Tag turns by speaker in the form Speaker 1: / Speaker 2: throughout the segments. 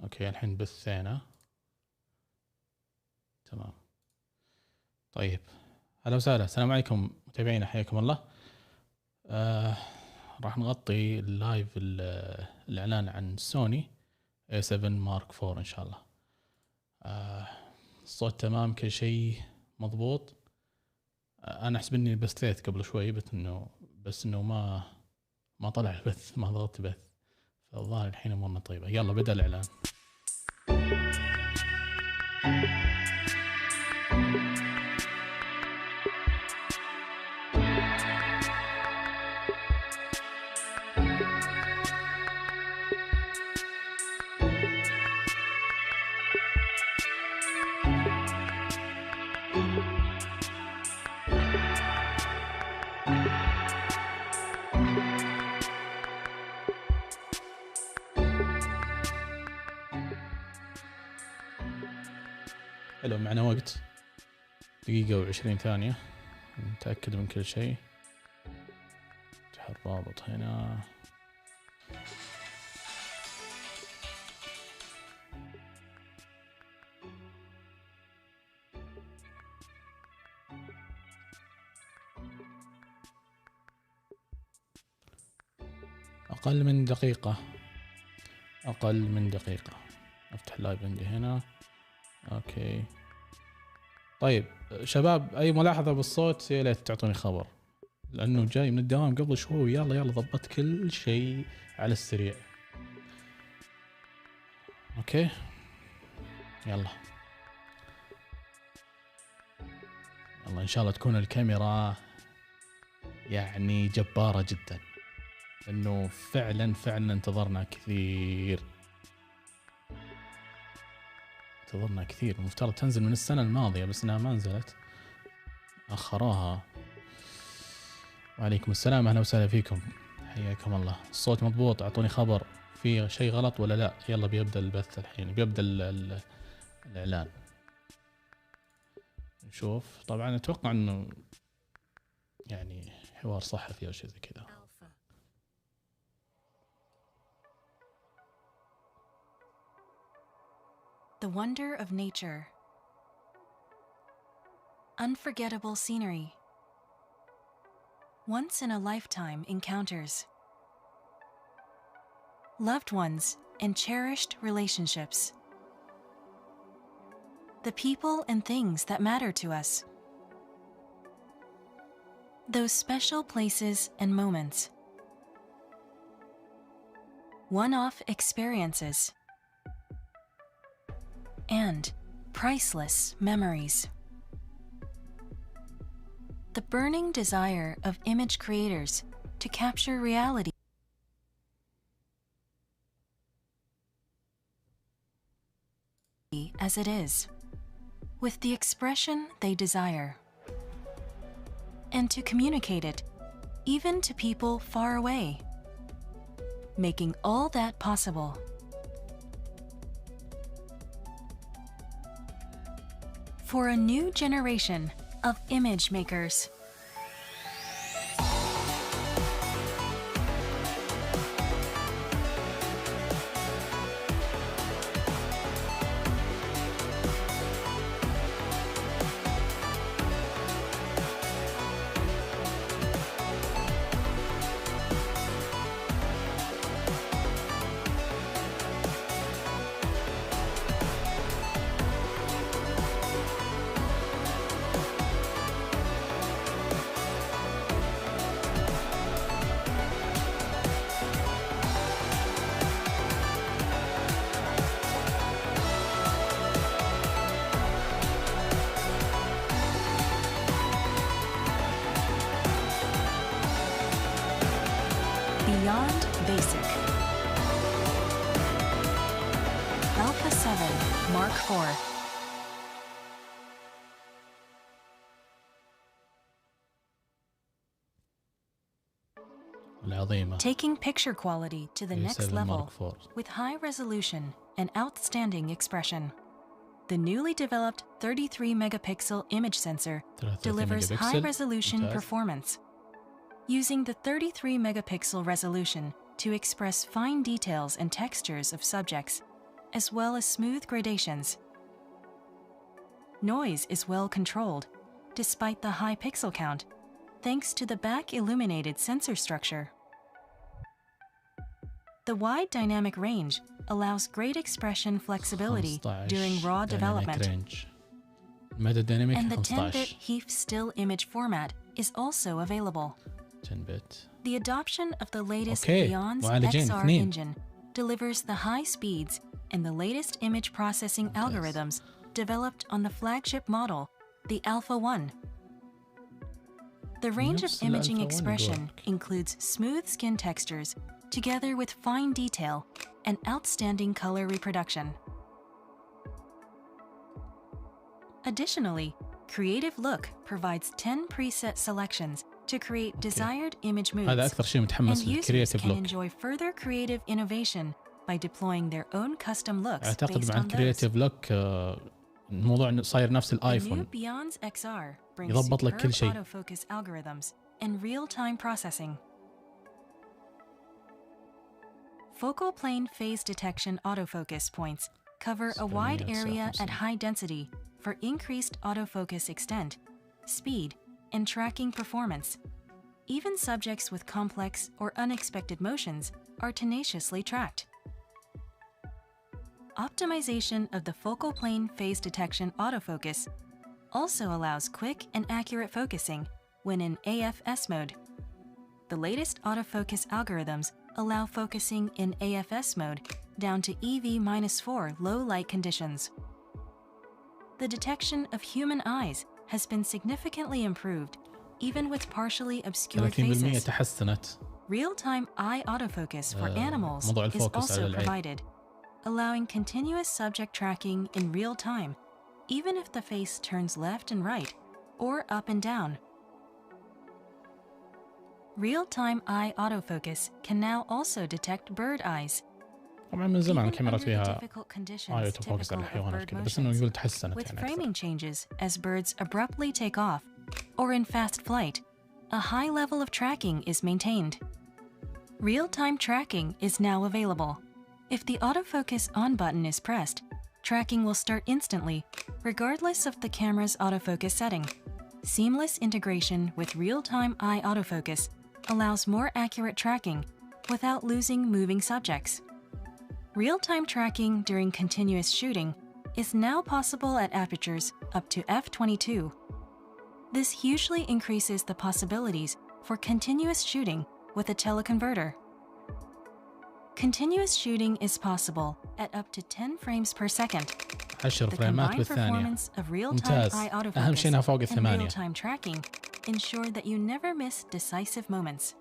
Speaker 1: اوكي الحين بثينا. تمام. طيب هلا وسهلا، السلام عليكم متابعينا، حياكم الله. راح نغطي اللايف الاعلان عن سوني A7 مارك 4 ان شاء الله. الصوت تمام، كل شيء مضبوط. انا احسب اني بثيت قبل شوي، بس انه ما طلع البث، ما ضغطت بث، فالظاهر الحين امورنا طيبه. يلا بدأ الاعلان. حلو، معنا وقت 1:20 نتأكد من كل شيء. افتح الرابط هنا. أقل من دقيقة. افتح اللايف عندي هنا. اوكي طيب شباب، اي ملاحظة بالصوت يا ليت تعطوني خبر، لانه جاي من الدوام قبل شوي. يلا ضبطت كل شيء على السريع. اوكي يلا ان شاء الله تكون الكاميرا يعني جبارة جدا، لانه فعلا انتظرنا كثير. المفترض تنزل من السنة الماضية بس انها ما نزلت، اخروها. وعليكم السلام، اهلا وسهلا فيكم، حياكم الله. الصوت مضبوط، اعطوني خبر في شيء غلط ولا لا. يلا بيبدأ البث الحين، بيبدأ الاعلان. نشوف. طبعا اتوقع انه يعني حوار صحفي او شيء زي كذا.
Speaker 2: The wonder of nature. Unforgettable scenery. Once-in-a-lifetime encounters. Loved ones and cherished relationships. The people and things that matter to us. Those special places and moments. One-off experiences. And priceless memories. The burning desire of image creators to capture reality as it is, with the expression they desire, and to communicate it even to people far away, making all that possible. For a new generation of image makers. Beyond basic. A7 Mark 4.
Speaker 1: العظيمة.
Speaker 2: Taking picture quality to the next level with high resolution and outstanding expression. The newly developed 33-megapixel image sensor delivers high-resolution performance. Using the 33-megapixel resolution to express fine details and textures of subjects, as well as smooth gradations. Noise is well controlled, despite the high pixel count, thanks to the back-illuminated sensor structure. The wide dynamic range allows great expression flexibility during RAW development. And the 10-bit HEIF still image format is also available.
Speaker 1: 10-bit.
Speaker 2: The adoption of the latest Beyond's XR engine delivers the high speeds and the latest image processing algorithms developed on the flagship model, the Alpha 1. The range of imaging expression includes smooth skin textures together with fine detail and outstanding color reproduction. Additionally, Creative Look provides 10 preset selections to create desired image moods,
Speaker 1: هذا أكثر شيء متحمس
Speaker 2: and users
Speaker 1: للكرياتيف
Speaker 2: can
Speaker 1: لوك.
Speaker 2: enjoy further creative innovation by deploying their own custom looks
Speaker 1: أعتقد
Speaker 2: based
Speaker 1: مع
Speaker 2: on those.
Speaker 1: الكرياتيف لوك الموضوع صاير نفس
Speaker 2: The new
Speaker 1: الآيفون.
Speaker 2: Beyond's XR brings
Speaker 1: يضبط لك كل
Speaker 2: superb
Speaker 1: شيء.
Speaker 2: autofocus algorithms and real-time processing. Focal plane phase detection autofocus points cover a wide area at high density for increased autofocus extent, speed, and tracking performance. Even subjects with complex or unexpected motions are tenaciously tracked. Optimization of the focal plane phase detection autofocus also allows quick and accurate focusing when in AFS mode. The latest autofocus algorithms allow focusing in AFS mode down to EV-4 low light conditions. The detection of human eyes has been significantly improved, even with partially obscured
Speaker 1: 30%
Speaker 2: faces.
Speaker 1: تحسنت.
Speaker 2: Real-time eye autofocus for animals
Speaker 1: موضوع
Speaker 2: is
Speaker 1: الفوكس على
Speaker 2: also
Speaker 1: العين.
Speaker 2: provided, allowing continuous subject tracking in real time, even if the face turns left and right, or up and down. Real-time eye autofocus can now also detect bird eyes.
Speaker 1: طبعا من زمان
Speaker 2: Even
Speaker 1: الكاميرات
Speaker 2: under the
Speaker 1: فيها
Speaker 2: difficult conditions
Speaker 1: آية فوكس
Speaker 2: typical
Speaker 1: على
Speaker 2: of
Speaker 1: الحيوانات
Speaker 2: bird
Speaker 1: كذا، بس إنه
Speaker 2: motions,
Speaker 1: يقول تحسنت
Speaker 2: with
Speaker 1: يعني
Speaker 2: framing
Speaker 1: أكثر.
Speaker 2: changes as birds abruptly take off, or in fast flight, a high level of tracking is maintained. Real-time tracking is now available. If the autofocus on button is pressed, tracking will start instantly, regardless of the camera's autofocus setting. Seamless integration with real-time eye autofocus allows more accurate tracking without losing moving subjects. Real-time tracking during continuous shooting is now possible at apertures up to f/22. This hugely increases the possibilities for continuous shooting with a teleconverter. Continuous shooting is possible at up to 10 frames per second.
Speaker 1: 10
Speaker 2: The
Speaker 1: فريمات
Speaker 2: combined
Speaker 1: بالثانية.
Speaker 2: performance of real-time
Speaker 1: ممتاز.
Speaker 2: eye
Speaker 1: أهم شيء إنها
Speaker 2: autofocus
Speaker 1: فوق
Speaker 2: and
Speaker 1: 8.
Speaker 2: real-time tracking ensure that you never miss decisive moments.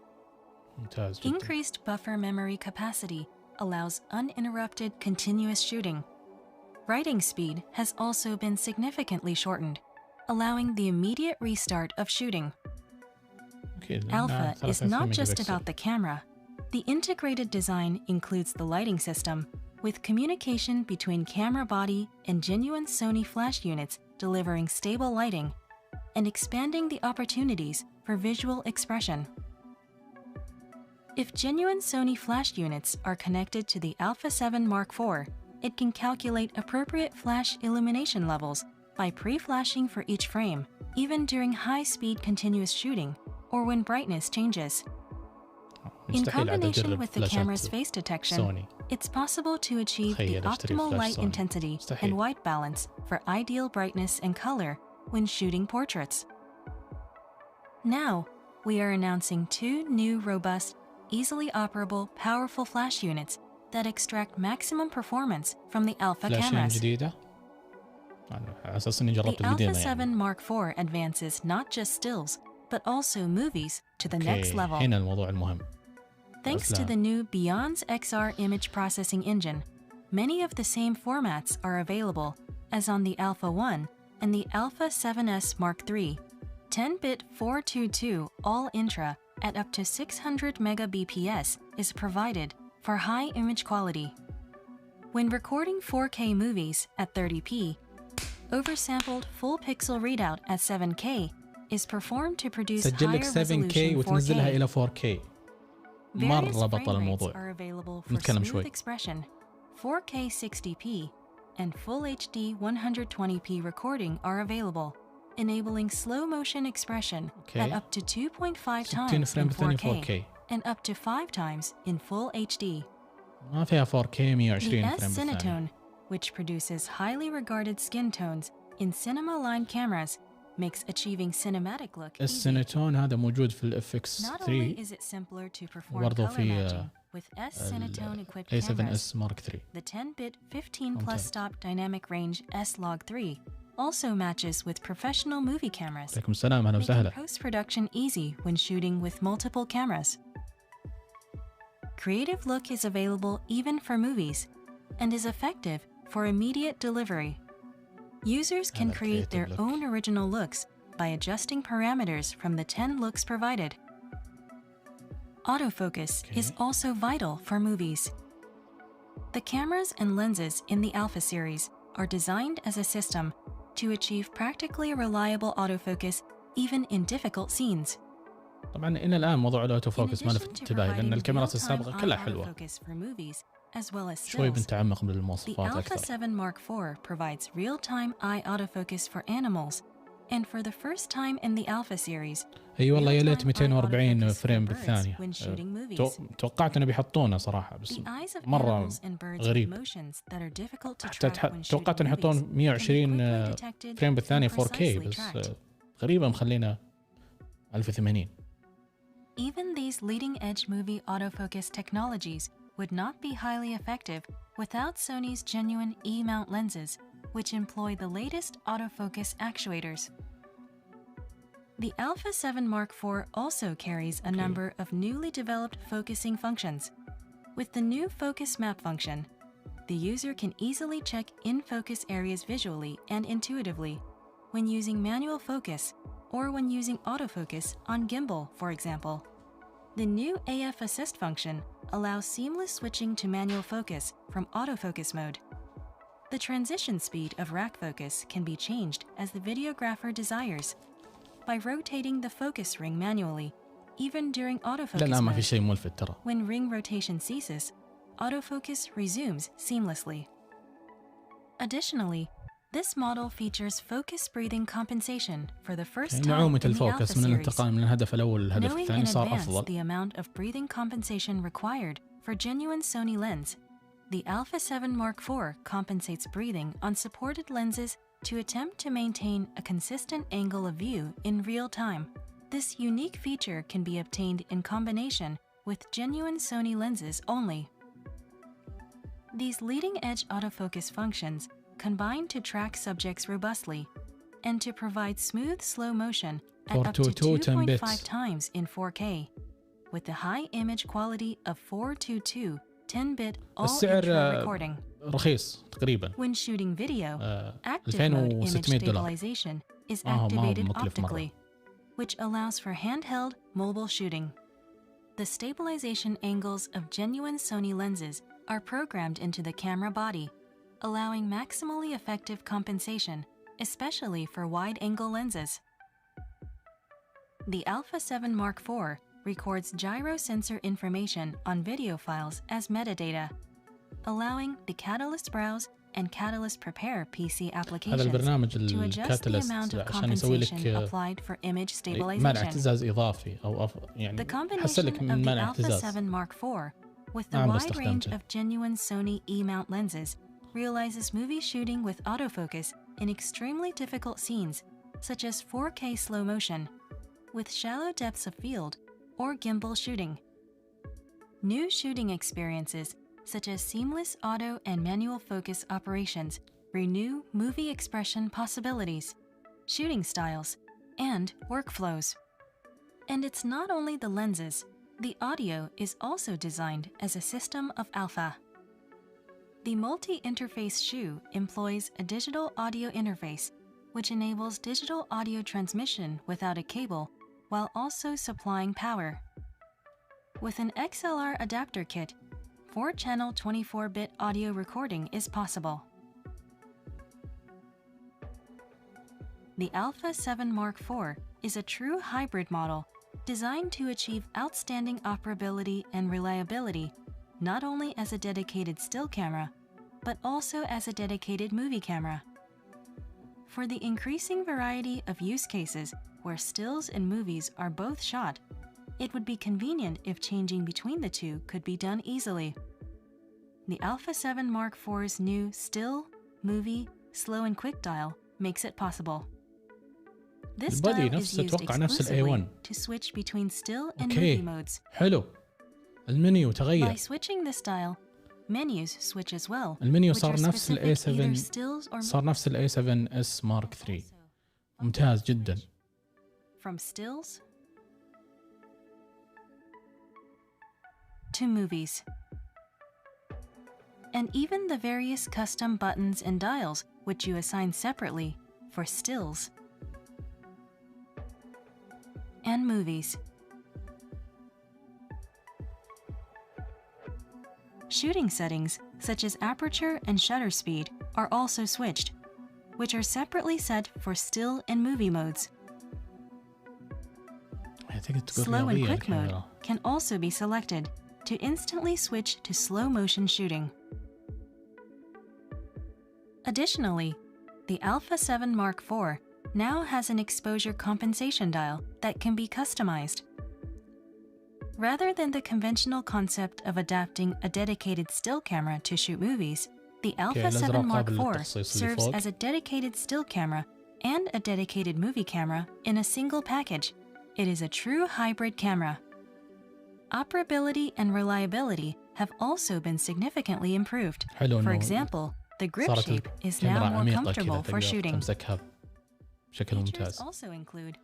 Speaker 1: ممتاز جدا.
Speaker 2: Increased buffer memory capacity allows uninterrupted continuous shooting. Writing speed has also been significantly shortened, allowing the immediate restart of shooting. Alpha is not just about the camera. The integrated design includes the lighting system, with communication between camera body and genuine Sony flash units delivering stable lighting, and expanding the opportunities for visual expression. If genuine Sony flash units are connected to the Alpha 7 Mark IV, it can calculate appropriate flash illumination levels by pre-flashing for each frame, even during high-speed continuous shooting or when brightness changes. In combination with the camera's face detection, it's possible to achieve the optimal light intensity and white balance for ideal brightness and color when shooting portraits. Now, we are announcing 2 new robust, easily operable, powerful flash units that extract maximum performance from the Alpha cameras.
Speaker 1: جديدة. على أساس إني جربت
Speaker 2: The
Speaker 1: القديمة
Speaker 2: Alpha 7
Speaker 1: يعني.
Speaker 2: Mark IV advances not just stills, but also movies to the next level.
Speaker 1: هنا الموضوع المهم.
Speaker 2: Thanks to the new Beyond's XR image processing engine, many of the same formats are available as on the Alpha 1 and the Alpha 7S Mark III. 10-bit 422 all-intra at up to 600 megabps is provided for high image quality. When recording 4K movies at 30p, oversampled full pixel readout at 7K is performed to produce
Speaker 1: سجل لك
Speaker 2: higher
Speaker 1: 7K
Speaker 2: resolution
Speaker 1: وتنزلها
Speaker 2: 4K.
Speaker 1: إلى 4K.
Speaker 2: Various
Speaker 1: مرة بطل
Speaker 2: frame rates
Speaker 1: الموضوع.
Speaker 2: are available for
Speaker 1: نتكلم
Speaker 2: smooth
Speaker 1: شوي.
Speaker 2: expression, 4K 60p, and Full HD 120p recording are available, enabling slow motion expression at up to 2.5 times in 4K and up to 5 times in Full HD.
Speaker 1: ما فيها 4K 120
Speaker 2: The
Speaker 1: فريم بالثانية.
Speaker 2: S-Cinetone, which produces highly regarded skin tones in cinema-line cameras, makes achieving cinematic look easy.
Speaker 1: السينتون هذا موجود في ال
Speaker 2: Not only
Speaker 1: FX3
Speaker 2: is it simpler to perform
Speaker 1: وبرضه
Speaker 2: color
Speaker 1: في
Speaker 2: matching with S-Cinetone equipped
Speaker 1: A7iv
Speaker 2: cameras,
Speaker 1: Mark III.
Speaker 2: the 10-bit 15-plus stop dynamic range S-Log3 also matches with professional movie cameras,
Speaker 1: عليكم السلام، أهلا
Speaker 2: making
Speaker 1: وسهلا.
Speaker 2: post-production easy when shooting with multiple cameras. Creative Look is available even for movies and is effective for immediate delivery. Users can create their own original looks by adjusting parameters from the 10 looks provided. Autofocus is also vital for movies. The cameras and lenses in the Alpha series are designed as a system to achieve practically reliable autofocus even in difficult scenes.
Speaker 1: طبعا إلى الآن موضوع الأوتوفوكس ما لفت انتباهي لأن الكاميرات السابقة كلها حلوة. شوي بنتعمق بالمواصفات
Speaker 2: The Alpha
Speaker 1: أكثر.
Speaker 2: 7 Mark IV provides real-time eye autofocus for animals, and for the first time in the Alpha series,
Speaker 1: اي والله يا ليت 240 فريم بالثانية. توقعت انه بيحطونه صراحة بس مرة غريب. حتى توقعت انه يحطون 120 فريم بالثانية 4K بس غريبة مخلينا 1080.
Speaker 2: Even these leading-edge movie autofocus technologies would not be highly effective without Sony's genuine E-mount lenses, which employ the latest autofocus actuators. The Alpha 7 Mark IV also carries a number of newly developed focusing functions. With the new Focus Map function, the user can easily check in-focus areas visually and intuitively when using manual focus or when using autofocus on gimbal, for example. The new AF Assist function allows seamless switching to manual focus from autofocus mode. The transition speed of rack focus can be changed as the videographer desires by rotating the focus ring manually, even during autofocus
Speaker 1: لا ما في
Speaker 2: mode.
Speaker 1: شيء ملفت ترى.
Speaker 2: When ring rotation ceases, autofocus resumes seamlessly. Additionally, this model features focus breathing compensation for the first time
Speaker 1: نعومة
Speaker 2: in the Alpha
Speaker 1: الفوكس من
Speaker 2: series.
Speaker 1: الانتقال من الهدف الأول للهدف
Speaker 2: Knowing
Speaker 1: الثاني
Speaker 2: in
Speaker 1: صار
Speaker 2: advance
Speaker 1: أفضل.
Speaker 2: the amount of breathing compensation required for genuine Sony lens, the Alpha 7 Mark IV compensates breathing on supported lenses to attempt to maintain a consistent angle of view in real time. This unique feature can be obtained in combination with genuine Sony lenses only. These leading-edge autofocus functions combine to track subjects robustly and to provide smooth slow motion at up to 2.5 times in 4K, with the high image quality of 422 10-bit all-ultra recording.
Speaker 1: رخيص تقريبا.
Speaker 2: When shooting video, active mode image stabilization is activated optically, which allows for handheld mobile shooting. The stabilization angles of genuine Sony lenses are programmed into the camera body, allowing maximally effective compensation, especially for wide-angle lenses. The Alpha 7 Mark IV records gyro sensor information on video files as metadata, allowing the Catalyst Browse and Catalyst Prepare PC applications to adjust the amount of compensation applied for image stabilization.
Speaker 1: يعني
Speaker 2: The combination of the Alpha 7 Mark IV with the wide range of genuine Sony E-mount lenses realizes movie shooting with autofocus in extremely difficult scenes, such as 4K slow motion, with shallow depths of field, or gimbal shooting. New shooting experiences, such as seamless auto and manual focus operations, renew movie expression possibilities, shooting styles, and workflows. And it's not only the lenses, the audio is also designed as a system of alpha. The multi-interface shoe employs a digital audio interface, which enables digital audio transmission without a cable, while also supplying power. With an XLR adapter kit, 4-channel 24-bit audio recording is possible. The Alpha 7 Mark IV is a true hybrid model designed to achieve outstanding operability and reliability, not only as a dedicated still camera, but also as a dedicated movie camera. For the increasing variety of use cases where stills and movies are both shot, it would be convenient if changing between the two could be done easily. The Alpha 7 Mark IV's new still, movie, slow and quick dial makes it possible. This dial is used exclusively to switch between still and movie modes.
Speaker 1: حلو. المنيو تغير.
Speaker 2: By switching this dial, menus switch as well.
Speaker 1: المنيو صار نفس ال A7 صار نفس ال A7s Mark III. ممتاز جدا.
Speaker 2: From stills to movies. And even the various custom buttons and dials which you assign separately for stills and movies. Shooting settings such as aperture and shutter speed are also switched, which are separately set for still and movie modes. Slow and quick mode can also be selected to instantly switch to slow motion shooting. Additionally, the Alpha 7 Mark IV now has an exposure compensation dial that can be customized. Rather than the conventional concept of adapting a dedicated still camera to shoot movies, the Alpha 7 Mark IV serves as a dedicated still camera and a dedicated movie camera in a single package. It is a true hybrid camera. Operability and reliability have also been significantly improved. For example, the grip shape is now more comfortable for shooting. Features also include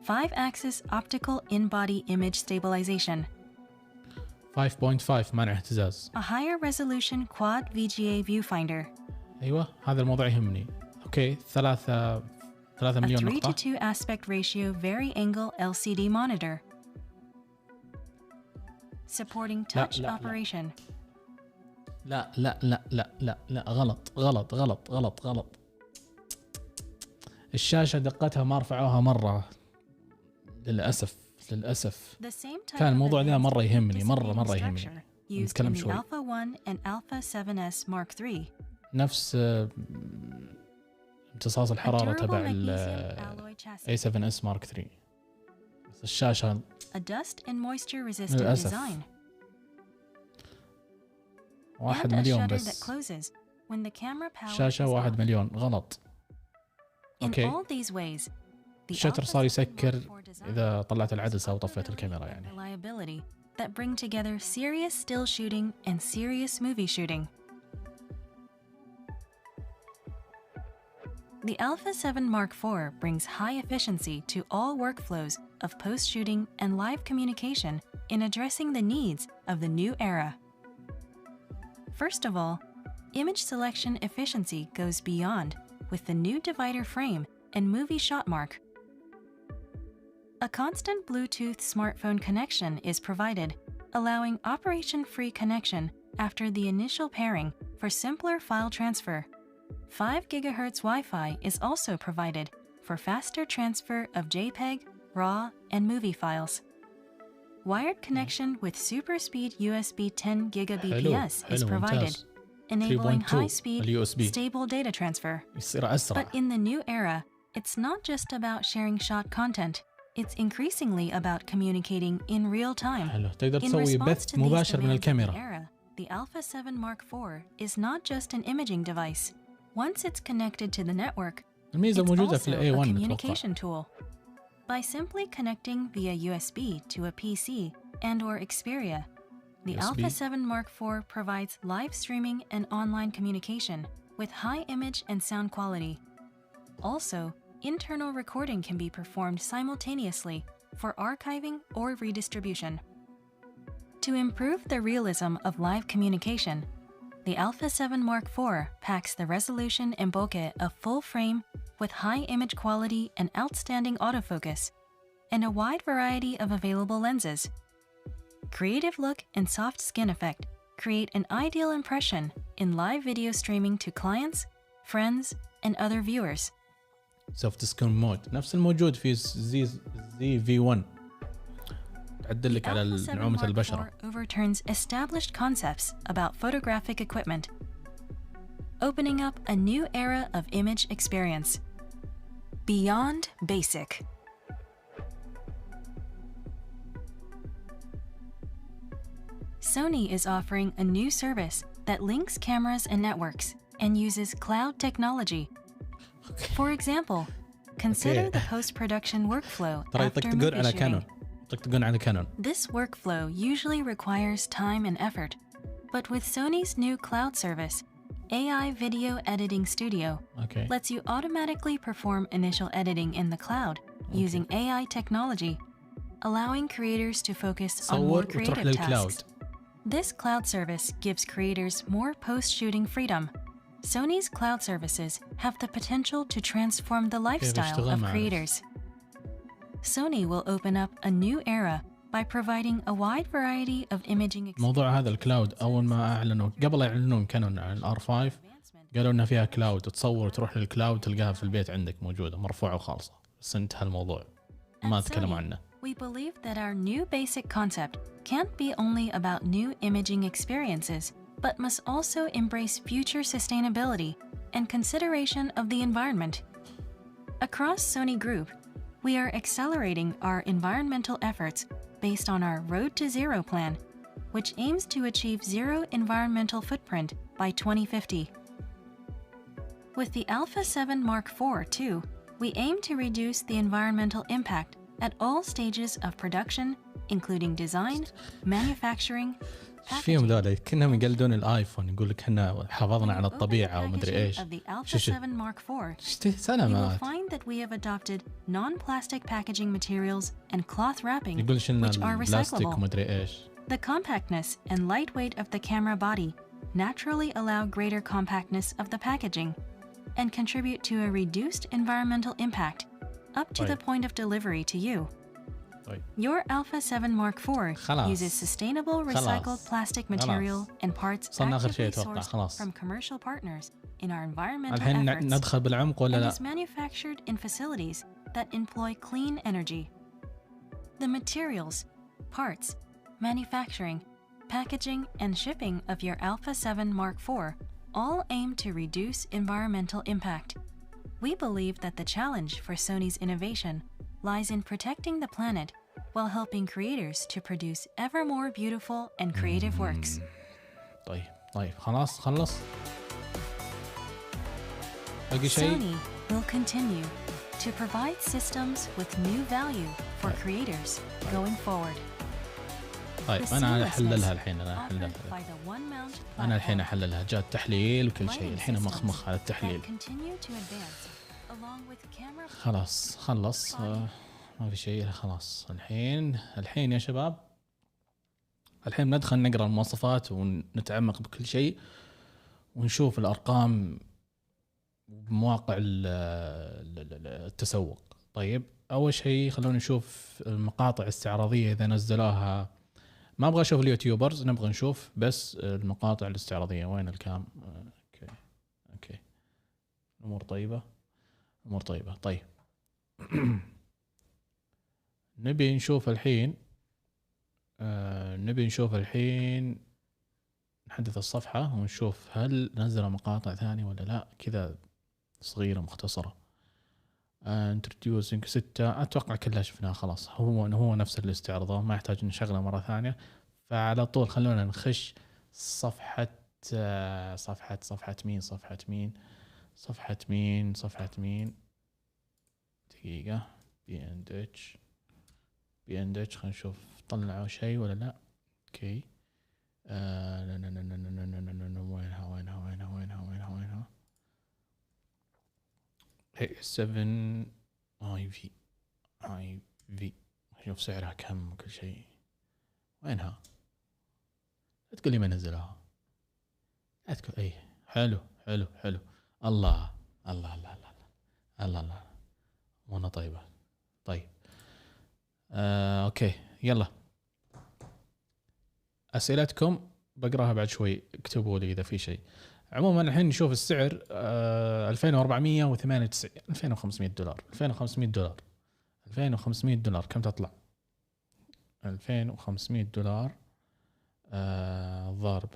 Speaker 2: 5-axis optical in-body image stabilization,
Speaker 1: 5.5 منع اهتزاز,
Speaker 2: a higher resolution quad VGA viewfinder,
Speaker 1: أيوة هذا الموضوع يهمني. أوكي 3 مليون نقطة.
Speaker 2: A 3:2 aspect ratio vari-angle LCD monitor, supporting touch operation.
Speaker 1: لا غلط. الشاشة دقتها ما رفعوها مرة للأسف. كان الموضوع ذا مرة يهمني مرة يهمني. نتكلم شوي.
Speaker 2: Alpha 1 and Alpha 7s Mark III.
Speaker 1: نفس امتصاص الحرارة تبع ال A7s Mark III. الشاشة
Speaker 2: a dust and moisture resistant design.
Speaker 1: 1 مليون بس. شاشة 1 مليون غلط. اوكي. الشتر صار يسكر إذا طلعت العدسة أو طفيت الكاميرا يعني.
Speaker 2: that bring together serious still shooting and serious movie shooting. The Alpha 7 Mark IV brings high efficiency to all workflows of post-shooting and live communication in addressing the needs of the new era. First of all, image selection efficiency goes beyond with the new divider frame and movie shot mark. A constant Bluetooth smartphone connection is provided, allowing operation-free connection after the initial pairing for simpler file transfer. 5 GHz Wi-Fi is also provided for faster transfer of JPEG, RAW, and movie files. Wired connection with super speed USB 10 Gbps is provided, enabling high-speed, stable data transfer. But in the new era, it's not just about sharing shot content. It's increasingly about communicating in real time.
Speaker 1: تقدر تسوي بث مباشر من الكاميرا.
Speaker 2: The Alpha 7 Mark IV is not just an imaging device. Once it's connected to the network, it's also a communication tool. By simply connecting via USB to a PC and/or Xperia, the Alpha 7 Mark IV provides live streaming and online communication with high image and sound quality. Also, internal recording can be performed simultaneously for archiving or redistribution. To improve the realism of live communication, the Alpha 7 Mark IV packs the resolution and bokeh of full frame with high image quality and outstanding autofocus, and a wide variety of available lenses. Creative look and soft skin effect create an ideal impression in live video streaming to clients, friends, and other viewers.
Speaker 1: soft skin mode نفس الموجود في زي V1 تعدل لك على نعومة البشرة.
Speaker 2: overturns established concepts about photographic equipment. opening up a new era of image experience. Beyond basic. Sony is offering a new service that links cameras and networks and uses cloud technology. For example, consider the post-production workflow after movie shooting. This workflow usually requires time and effort, but with Sony's new cloud service, AI Video Editing Studio lets you automatically perform initial editing in the cloud using AI technology, allowing creators to focus on more creative tasks. This cloud service gives creators more post-shooting freedom. Sony's cloud services have the potential to transform the lifestyle of creators. Sony will open up a new era by providing a wide variety of imaging experiences.
Speaker 1: موضوع هذا الكلاود أول ما أعلنوا قبل يعلنون كانون عن الR5 قالوا إن فيها كلاود، تصور تروح للكلاود تلقاها في البيت عندك موجودة مرفوعة وخالصة، بس انتهى الموضوع ما تكلموا عنه.
Speaker 2: We believe that our new basic concept can't be only about new imaging experiences, but must also embrace future sustainability and consideration of the environment. Across Sony Group, we are accelerating our environmental efforts based on our Road to Zero plan, which aims to achieve zero environmental footprint by 2050. With the Alpha 7 Mark IV too, we aim to reduce the environmental impact at all stages of production, including design, manufacturing,
Speaker 1: فيهم ذولا كأنهم يقلدون الايفون، يقول لك احنا حافظنا على الطبيعه ومدري ايش.
Speaker 2: سلامات. find that we have adopted non-plastic packaging materials and cloth wrapping which are recyclable. The compactness and lightweight of the camera body naturally allow greater compactness of the packaging and contribute to a reduced environmental impact up to the point of delivery to you. Your Alpha 7 Mark IV uses sustainable recycled plastic material and parts actively sourced from commercial partners in our environmental efforts and is manufactured in facilities that employ clean energy. The materials, parts, manufacturing, packaging and shipping of your Alpha 7 Mark IV all aim to reduce environmental impact. We believe that the challenge for Sony's innovation lies in protecting the planet while helping creators to produce ever more beautiful and creative works.
Speaker 1: طيب خلص.
Speaker 2: Sony will continue to provide systems with new value for creators going forward.
Speaker 1: طيب أنا أحللها الحين أنا الحين أحللها جاء التحليل وكل شيء الحين مخ على التحليل. خلص ما في شيء خلاص. الحين يا شباب الحين ندخل نقرأ المواصفات ونتعمق بكل شيء ونشوف الأرقام بمواقع التسوق. طيب أول شيء خلونا نشوف المقاطع الاستعراضية إذا نزلوها. ما أبغى أشوف اليوتيوبرز، نبغى نشوف بس المقاطع الاستعراضية. وين الكام؟ أوكي. أمور طيبة. طيب نبي نشوف الحين نحدث الصفحة ونشوف هل نزل مقاطع ثانية ولا لا. كذا صغيرة مختصرة. introducing 6 أتوقع كلها شفناها خلاص. هو نفس الاستعراض ما يحتاج نشغله مرة ثانية. فعلى طول خلونا نخش صفحة مين دقيقة. بي&اتش خلينا نشوف طلعوا شيء ولا لا. اوكي وينها A7iv شوف سعرها كم وكل شيء. وينها؟ لا تقول لي ما نزلها. لا تقول اي حلو الله وانا طيبة. طيب اوكي يلا اسئلتكم بقراها بعد شوي، اكتبوا لي اذا في شيء. عموما الحين نشوف السعر 2498 $2500 كم تطلع؟ $2500 ضرب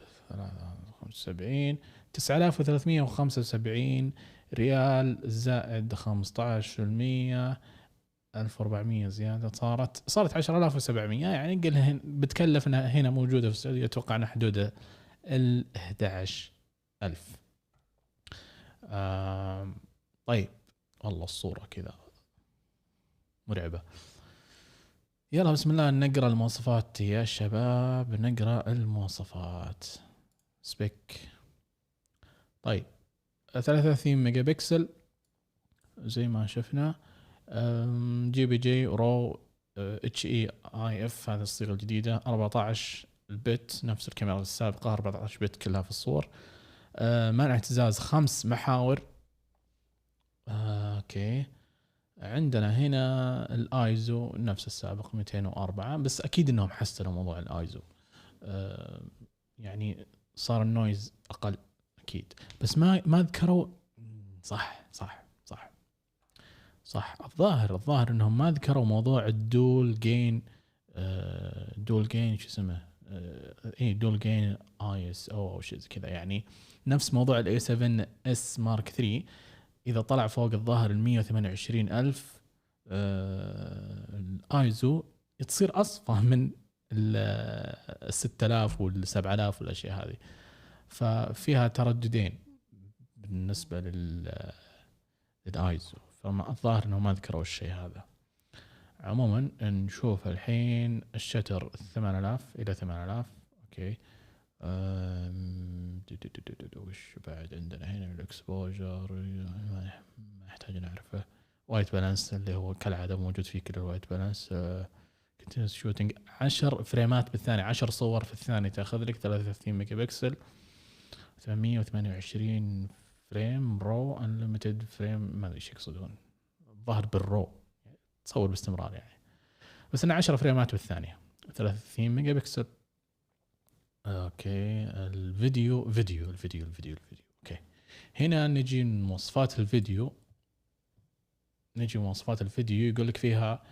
Speaker 1: 9375 ريال زائد 15%، 1400 زيادة صارت 10700. يعني قل بتكلفنا هنا موجودة في السعودية اتوقع حدود 11000. طيب والله الصورة كذا مرعبة. يلا بسم الله نقرأ المواصفات يا شباب، نقرأ المواصفات. سبيك. طيب 33 ميجا بكسل زي ما شفنا، جي بي جي رو HEIF، هذه الصيغة الجديدة. 14 البت نفس الكاميرا السابقة، 14 بت كلها في الصور. منع اهتزاز 5 محاور. اوكي. عندنا هنا الايزو نفس السابق 204، بس اكيد انهم حسنوا موضوع الايزو، يعني صار النويز اقل اكيد، بس ما ذكروا. صح الظاهر انهم ما ذكروا موضوع الدول جين. دول جين شو اسمه؟ دول جين IS او شيء زي كذا، يعني نفس موضوع A7S Mark 3 اذا طلع فوق الظاهر 128,000 الايزو تصير اصفى من 6000 وال 7000 والاشياء هذه، ففيها ترددين بالنسبه للايزو، فما الظاهر انه ما ذكروا الشيء هذا. عموما نشوف الحين الشتر 8000 الى 8000. اوكي. وش بعد عندنا هنا؟ الاكسبوجر ما يحتاج نعرفه. وايت بالانس اللي هو كالعاده موجود فيه كل الوايت بالانس. كونتينوس شوتنج 10 فريمات بالثانيه، 10 صور في الثانيه تاخذ لك 33 ميجا بكسل، 828 فريم رو انليمتد فريم، ما ادري ايش يقصدون، الظاهر بالرو تصور باستمرار يعني، بس انه 10 فريمات بالثانيه 30 ميجا بكسل. اوكي. الفيديو. اوكي. هنا نجي مواصفات الفيديو. يقول لك فيها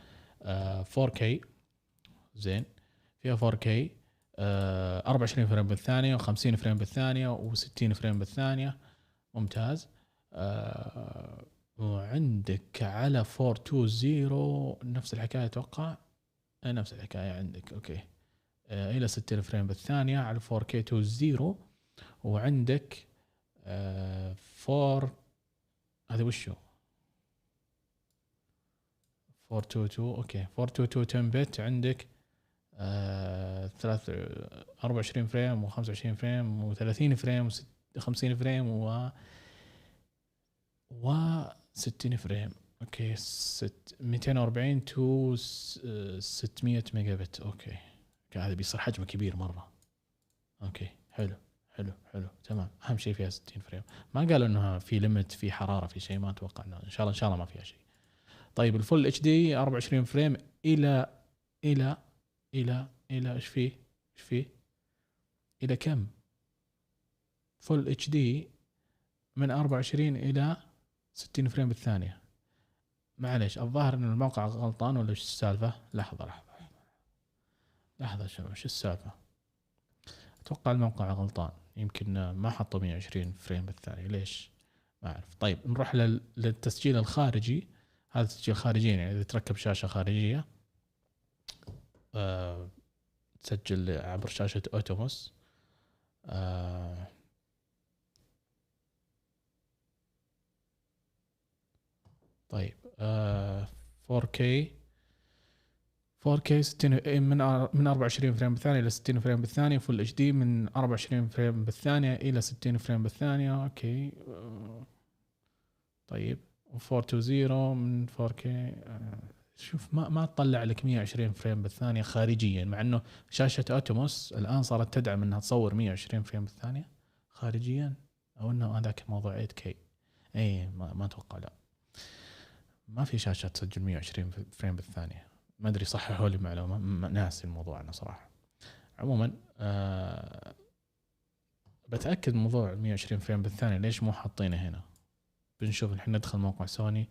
Speaker 1: 4K. زين. فيها 4K 24 فريم بالثانيه و50 فريم بالثانيه و60 فريم بالثانيه. ممتاز. وعندك على 420 نفس الحكايه اتوقع، نفس الحكايه عندك. اوكي. الى 60 فريم بالثانيه على 4K 20. وعندك 4 هذا وشو 422. اوكي 422 10 بت عندك 24 فريم و25 فريم و30 فريم و50 فريم و60 فريم. اوكي 240 تو 600 ميجا بت. اوكي هذا بيصير حجمه كبير مره. اوكي حلو تمام. اهم شيء فيها 60 فريم، ما قالوا انها في ليميت في حراره في شيء، ما اتوقع ان شاء الله ما فيها شيء. طيب الفول اتش دي 24 فريم الى ايش فيه الى كم؟ فول اتش دي من 24 الى 60 فريم بالثانيه. معليش الظاهر ان الموقع غلطان ولا ايش السالفه؟ لحظه شو السالفه؟ اتوقع الموقع غلطان، يمكن ما حطوا 120 فريم بالثانيه. ليش؟ ما اعرف. طيب نروح للتسجيل الخارجي. هذا تسجيل خارجي، يعني اذا تركب شاشه خارجيه تسجل عبر شاشه اوتوموس. طيب 4K 60 من 24 فريم بالثانيه الى 60 فريم بالثانيه. فول اتش دي من 24 فريم بالثانيه الى 60 فريم بالثانيه. اوكي. طيب 420 من 4K. شوف ما تطلع لك 120 فريم بالثانيه خارجيا، مع انه شاشه اوتوموس الان صارت تدعم انها تصور 120 فريم بالثانيه خارجيا، او انه هذاك موضوع 8K. اي ما اتوقع، لا ما في شاشه تسجل 120 فريم بالثانيه. ما ادري صححوا لي معلومه، ناسي الموضوع انا صراحه. عموما بتاكد موضوع 120 فريم بالثانيه ليش مو حاطينه هنا. بنشوف الحين، ندخل موقع سوني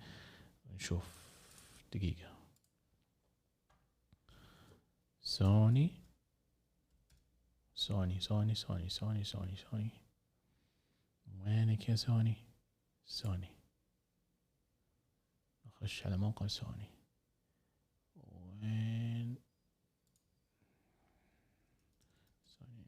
Speaker 1: نشوف دقيقه. سوني. وينك يا سوني؟ سوني، نخش على موقع سوني. وين سوني؟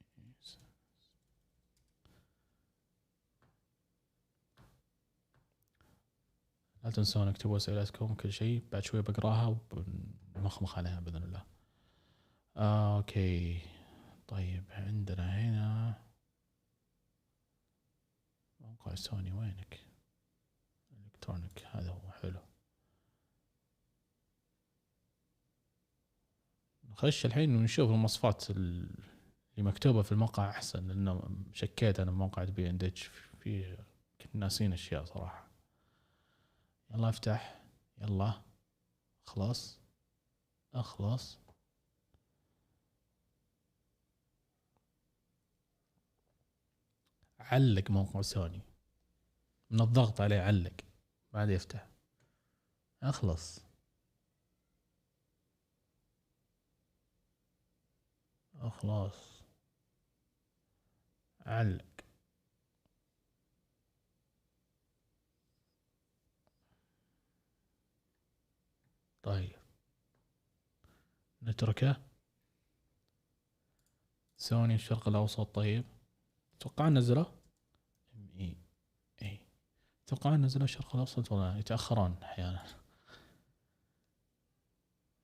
Speaker 1: لا تنسون اكتبوا اسئلتكم، كل شيء بعد شوي بقراها وبنمخمخ عليها باذن الله. اوكي طيب، عندنا هنا موقع سوني. وينك؟ الكترونيك، هذا هو. حلو، نخش الحين ونشوف المواصفات اللي مكتوبة في الموقع أحسن، لأنه شكيت أنا بموقع بي إن اتش في كنت ناسين أشياء صراحة. يلا افتح، يلا خلاص أخلص. علق موقع سوني، من الضغط عليه علق، بعد يفتح. أخلص، أخلاص، علق. طيب نتركه. سوني الشرق الأوسط. طيب توقع نزله اي توقع نزله الشرق الأوسط ولا يتأخرون أحيانا.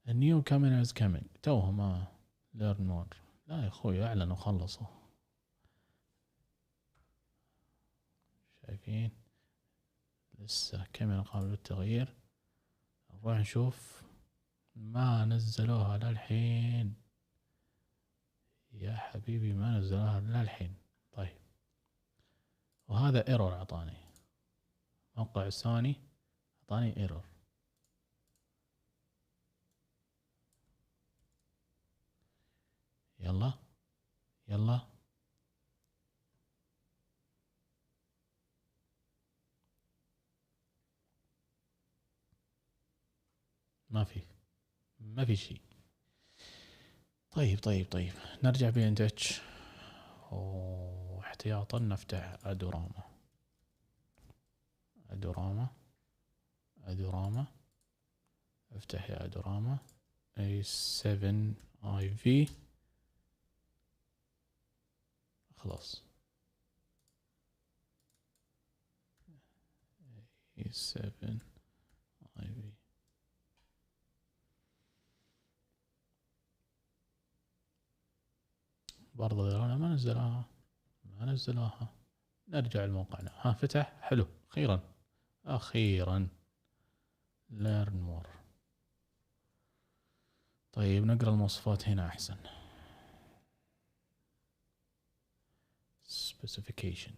Speaker 1: النيو كاميرا از كامينج، توهم ليرن مور. لا يا اخوي، اعلنوا وخلصوا. شايفين لسه كاميرا قابلة للتغيير. نروح نشوف، ما نزلوها للحين يا حبيبي، ما نزلوها للحين. طيب، وهذا ايرور اعطاني موقع سوني، اعطاني ايرور. يلا يلا، ما في شيء. طيب نرجع بي ان اتش، واحتياطا نفتح ادوراما. افتح يا ادوراما. A7iv. خلاص، A7iv برضه ما نزلوها. نرجع لموقعنا. ها فتح، حلو، اخيرا learn more. طيب نقرأ المواصفات هنا احسن. specification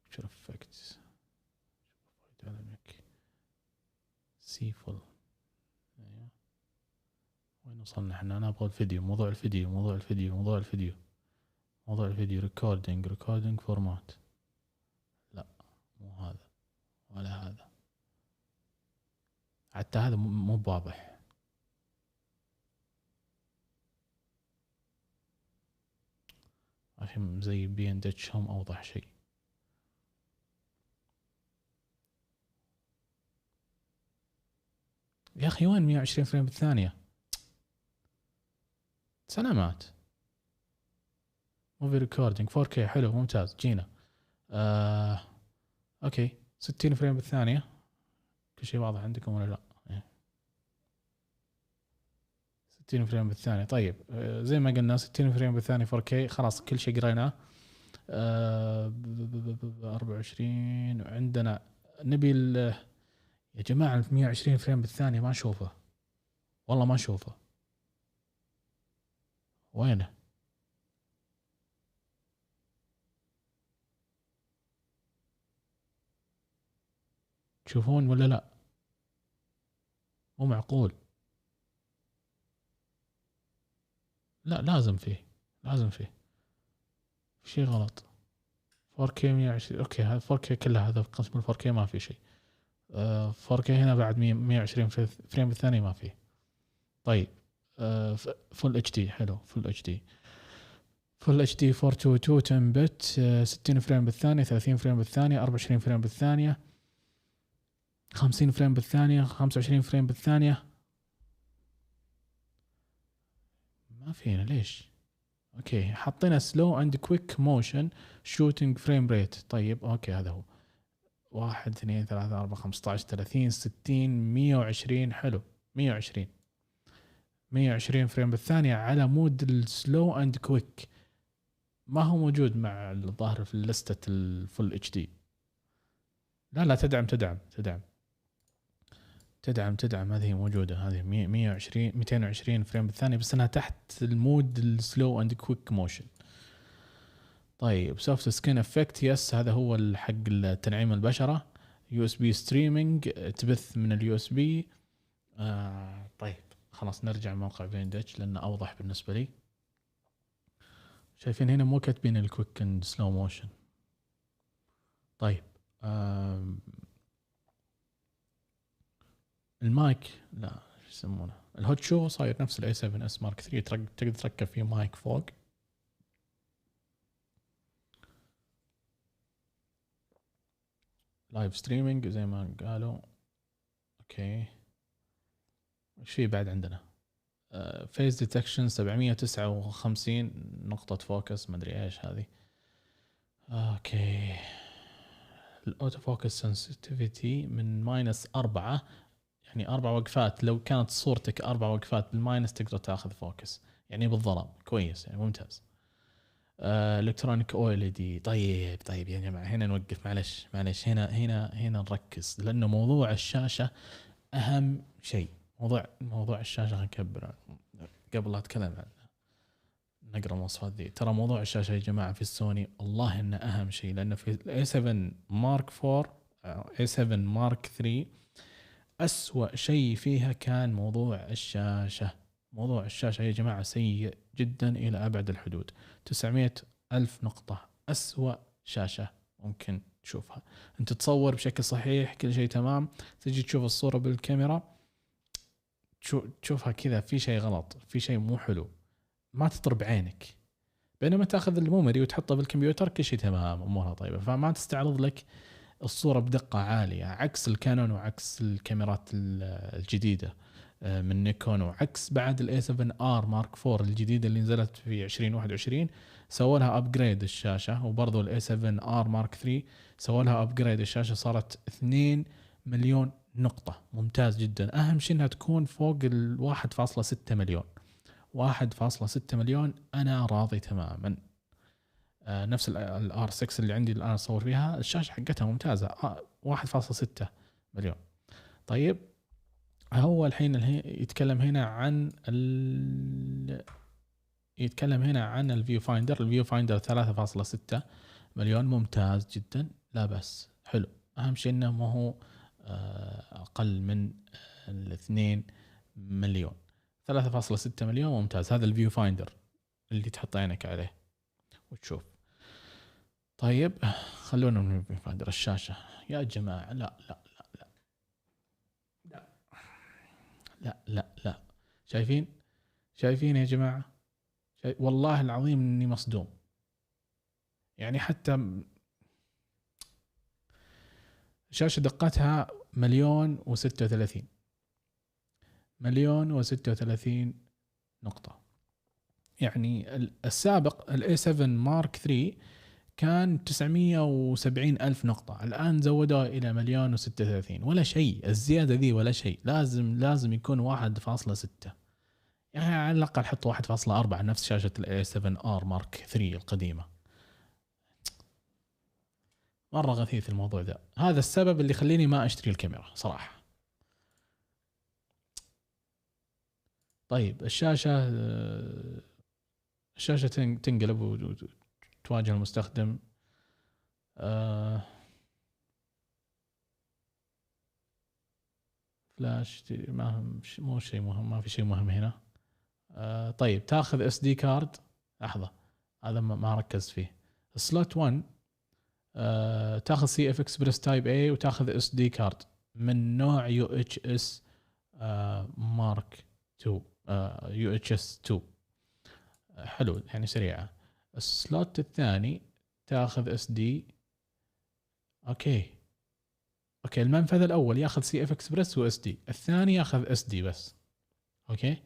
Speaker 1: picture effects dynamic full. ايوه، وين وصلنا احنا؟ انا ابغى الفيديو، موضوع الفيديو recording format. لا مو هذا ولا هذا، حتى هذا مو واضح. عشان زي بي ان اتش هم اوضح شيء. يا اخي وين 120 فريم بالثانية؟ سلامات. موفي ريكوردينج 4K، حلو ممتاز، جينا. اوكي 60 فريم بالثانية، كل شيء واضح عندكم ولا لا؟ 60 فريم بالثانية. طيب زي ما قلنا 60 فريم بالثانية 4K، خلاص كل شيء قريناه. 24. وعندنا نبي يا جماعة 120 فريم بالثانية ما نشوفه، والله ما نشوفه. وينه؟ تشوفون ولا لا؟ مو معقول. لا لازم فيه شيء غلط. 4K 120. اوكي هذا 4K كلها، هذا قسم 4K ما في شيء. 4K هنا بعد 120 فريم بالثانية ما فيه. طيب فول اتش دي. حلو، فول اتش دي 422 10 بت، 60 فريم بالثانية، 30 فريم بالثانية، 24 فريم بالثانية، 50 فريم بالثانية، 25 فريم بالثانية. ما فينا ليش؟ اوكي، حطينا سلو اند كويك موشن شوتينج فريم ريت. طيب اوكي، هذا هو 1 2 3 4 15 30 60 120. حلو، 120 فريم بالثانية على مود السلو اند كويك. ما هو موجود مع الظاهر في لستة الفول اتش دي. لا تدعم هذه موجودة، هذه 220 فريم بالثانية، بس انها تحت المود السلو اند كويك موشن. طيب سوفت سكين افكت، يس هذا هو حق تنعيم البشرة. يو اس بي ستريمينج، تبث من اليو اس بي. طيب خلاص نرجع موقع فينديتش لانه اوضح بالنسبة لي. شايفين هنا مو كاتبين الكويك اند سلو موشن. طيب المايك، لا شو يسمونه، الهوت شو صاير نفس الاي 7 اس مارك 3، تقدر تركب فيه مايك فوق. لايف ستريمينج زي ما قالوا. اوكي، ايش في بعد عندنا؟ فيس ديتكشن 759 نقطة فوكس، ما ادري ايش هذه. اوكي، الاوتو فوكس سنسيتيفيتي من -4، يعني 4 وقفات. لو كانت صورتك 4 وقفات بالماينس تقدر تاخذ فوكس، يعني بالظلام. كويس يعني، ممتاز. الكترونيك او ال دي. طيب يا جماعه هنا نوقف، معلش هنا نركز، لانه موضوع الشاشه اهم شيء. موضوع الشاشه نكبر قبل لا اتكلم عنه، نقرا المواصفات ذي. ترى موضوع الشاشه يا جماعه في السوني الله انه اهم شيء، لانه في الاي 7 مارك 4 اي 7 مارك 3 أسوأ شيء فيها كان موضوع الشاشة. موضوع الشاشة يا جماعة سيء جدا إلى أبعد الحدود. 900 ألف نقطة، أسوأ شاشة ممكن تشوفها. أنت تصور بشكل صحيح، كل شيء تمام، تجي تشوف الصورة بالكاميرا تشوفها كذا في شيء غلط، في شيء مو حلو، ما تطرب عينك. بينما تأخذ الميموري وتحطه بالكمبيوتر كل شيء تمام، أمورها طيبة، فما تستعرض لك الصورة بدقة عالية، عكس الكانون وعكس الكاميرات الجديدة من نيكون، وعكس بعد الاي 7 ار مارك 4 الجديدة اللي نزلت في 2021 سووا لها ابجريد الشاشة. وبرضو الاي 7 ار مارك 3 سووا لها ابجريد الشاشة، صارت 2 مليون نقطة. ممتاز جدا. اهم شيء انها تكون فوق 1.6 مليون. 1.6 مليون انا راضي تماما. نفس الار 6 اللي عندي الان اصور فيها، الشاشه حقتها ممتازه. 1.6 مليون. طيب هو الحين يتكلم هنا عن الفيو فايندر. الفيو فايندر 3.6 مليون، ممتاز جدا، لا بس حلو. اهم شيء انه ما هو اقل من 2 مليون. 3.6 مليون ممتاز. هذا الفيو فايندر اللي تحط عينك عليه وتشوف. طيب خلونا من فاندر الشاشة يا جماعة. لا شايفين يا جماعة؟ والله العظيم اني مصدوم. يعني حتى شاشة دقتها 1,036 نقطة. يعني السابق الاي 7 مارك 3 كان 970 ألف نقطة، الآن زودوها إلى 1,036. ولا شيء الزيادة ذي، ولا شيء. لازم يكون 1.6، يعني على الأقل حط 1.4 نفس شاشة ال A7R مارك 3 القديمة. مرة غثيث الموضوع ده. هذا السبب اللي يخليني ما أشتري الكاميرا صراحة. طيب الشاشة تنقلب وتواجه المستخدم. فلاش مو شيء مهم، ما في شيء مهم هنا. طيب تاخذ SD كارد. لحظة، هذا ما ركزت فيه. السلوت 1 تاخذ CF Express Type A وتاخذ SD كارد من نوع UHS مارك 2. UHS 2 حلو يعني سريعة. السلوت الثاني تاخذ SD. اوكي المنفذ الاول ياخذ CF اكسبرس وSD، الثاني ياخذ SD بس. اوكي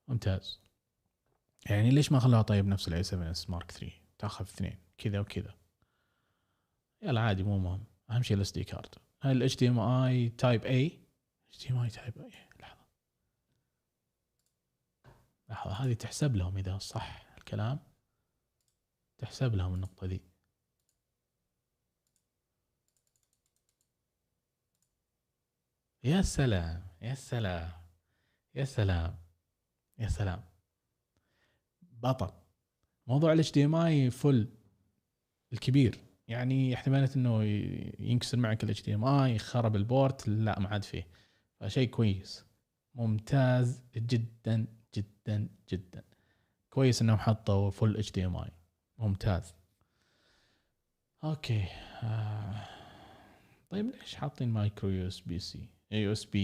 Speaker 1: ممتاز. يعني ليش ما خلاها طيب نفس ال A7S Mark 3 تاخذ اثنين كذا وكذا؟ يلا عادي مو مهم، اهم شيء ال SD كارد. هاي ال HDMI Type A. HDMI Type A لحظة هذه تحسب لهم إذا صح الكلام، تحسب لهم النقطة دي. يا سلام يا سلام يا سلام يا سلام، بطل. موضوع ال HDMI فل الكبير، يعني احتمالية انه ينكسر معك ال HDMI يخرب البورت، لا ما عاد فيه، فشيء كويس ممتاز جدا جدا جدا. كويس انهم حطوا فل HDMI ممتاز. اوكي طيب ليش حاطين مايكرو USB-C USB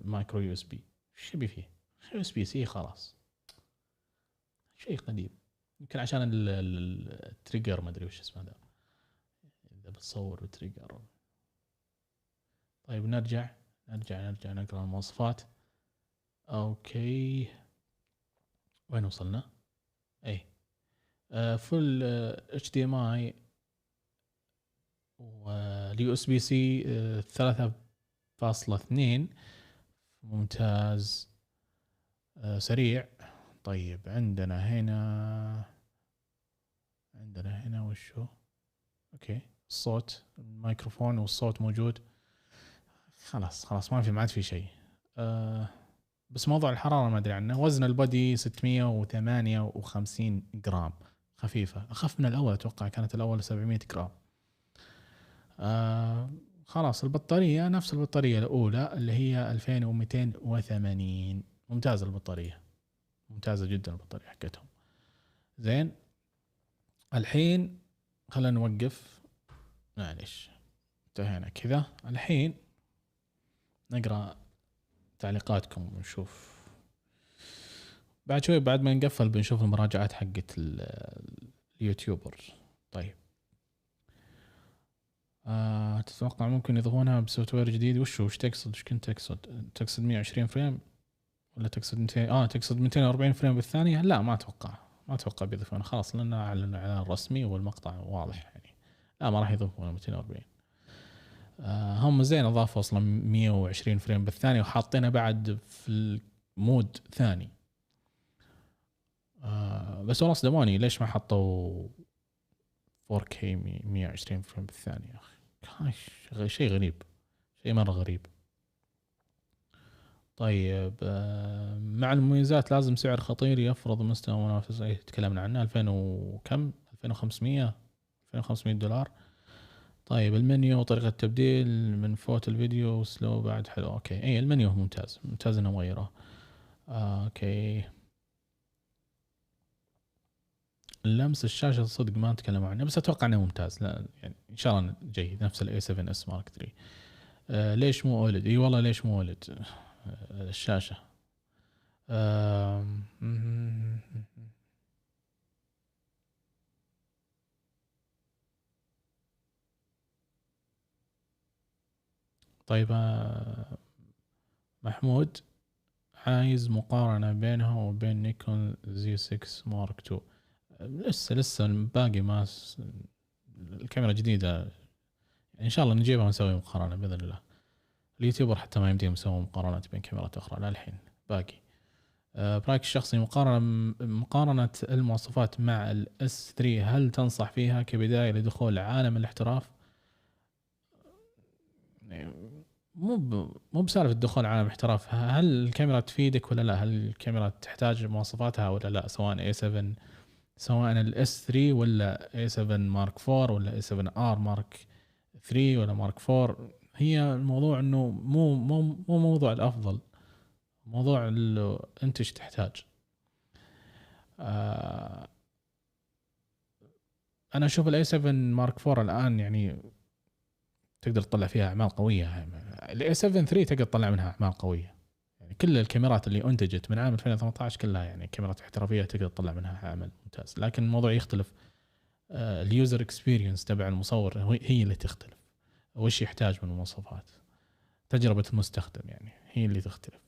Speaker 1: مايكرو USB؟ ايش يبي فيه USB-C خلاص؟ شيء قديم، يمكن عشان التريجر ما ادري وش اسمه ذا، اذا بتصور بتريجر. طيب نرجع نقرا المواصفات. اوكي وين وصلنا؟ اي فل HDMI واليو اس بي سي 3.2 ممتاز سريع. طيب عندنا هنا وشو؟ اوكي الصوت، الميكروفون والصوت موجود، خلاص ما عاد في شيء. بس موضوع الحرارة ما ادري عنه. وزن البودي 658 جرام، خفيفة، اخف من الاول، اتوقع كانت الاول 700 جرام. خلاص البطارية نفس البطارية الأولى اللي هي 2280. ممتازة البطارية، ممتازة جدا البطارية حقتهم. زين الحين خلينا نوقف، معليش انتهينا كذا. الحين نقرأ تعليقاتكم ونشوف بعد شوي، بعد ما نقفل بنشوف المراجعات حقت اليوتيوبر. طيب تتوقع ممكن يضيفونها بسوفت وير جديد؟ وش تقصد؟ وش كنت تقصد 120 فريم ولا تقصد 200؟ تقصد 240 فريم بالثانية؟ لا ما اتوقع بيضيفونها، خلاص لأن اعلن اعلان رسمي والمقطع واضح يعني. لا ما راح يضيفون 240. هم زين اضافوا اصلا 120 فريم بالثانية وحاطينها بعد في المود ثاني. بس والله صدموني ليش ما حطوا 4K 120 فريم بالثانية يا أخي، شيء غريب، شيء مرة غريب. طيب مع المميزات لازم سعر خطير يفرض مستوى منافسة. تكلمنا عنه 2000 وكم، 2500 $2500. طيب المنيو وطريقة التبديل من فوت الفيديو سلو بعد حلو. اوكي المنيو ممتاز انه مغيره. اوكي لمس الشاشة صدق ما نتكلم عنه، بس اتوقع انه ممتاز، لا يعني ان شاء الله جيد نفس ال A7S Mark 3. ليش مو أولد؟ اي والله ليش مو أولد الشاشة؟ طيب محمود عايز مقارنة بينها وبين نيكون Z6 Mark 2. لسه باقي ما الكاميرا جديدة يعني، ان شاء الله نجيبها ونسوي مقارنة باذن الله. اليوتيوبر حتى ما يمديهم يسوون مقارنات بين كاميرات اخرى لا الحين باقي. برايك الشخصي مقارنة المواصفات مع ال S3 هل تنصح فيها كبداية لدخول عالم الاحتراف؟ مو بسالفة الدخول عالم الاحتراف، هل الكاميرا تفيدك ولا لا؟ هل الكاميرا تحتاج مواصفاتها ولا لا؟ سواء A7 سواء ال S3 ولا A7 Mark 4 ولا A7R Mark 3 ولا Mark 4. هي الموضوع انه مو موضوع الافضل، موضوع اللي انت ايش تحتاج. انا اشوف ال A7 Mark 4 الان يعني تقدر تطلع فيها اعمال قويه، ال A7 3 تقدر تطلع منها اعمال قويه يعني كل الكاميرات اللي انتجت من عام 2018 كلها يعني كاميرات احترافيه تقدر تطلع منها عمل ممتاز. لكن الموضوع يختلف، اليوزر اكسبيرينس تبع المصور هي اللي تختلف، وش يحتاج من مواصفات، تجربه المستخدم يعني هي اللي تختلف.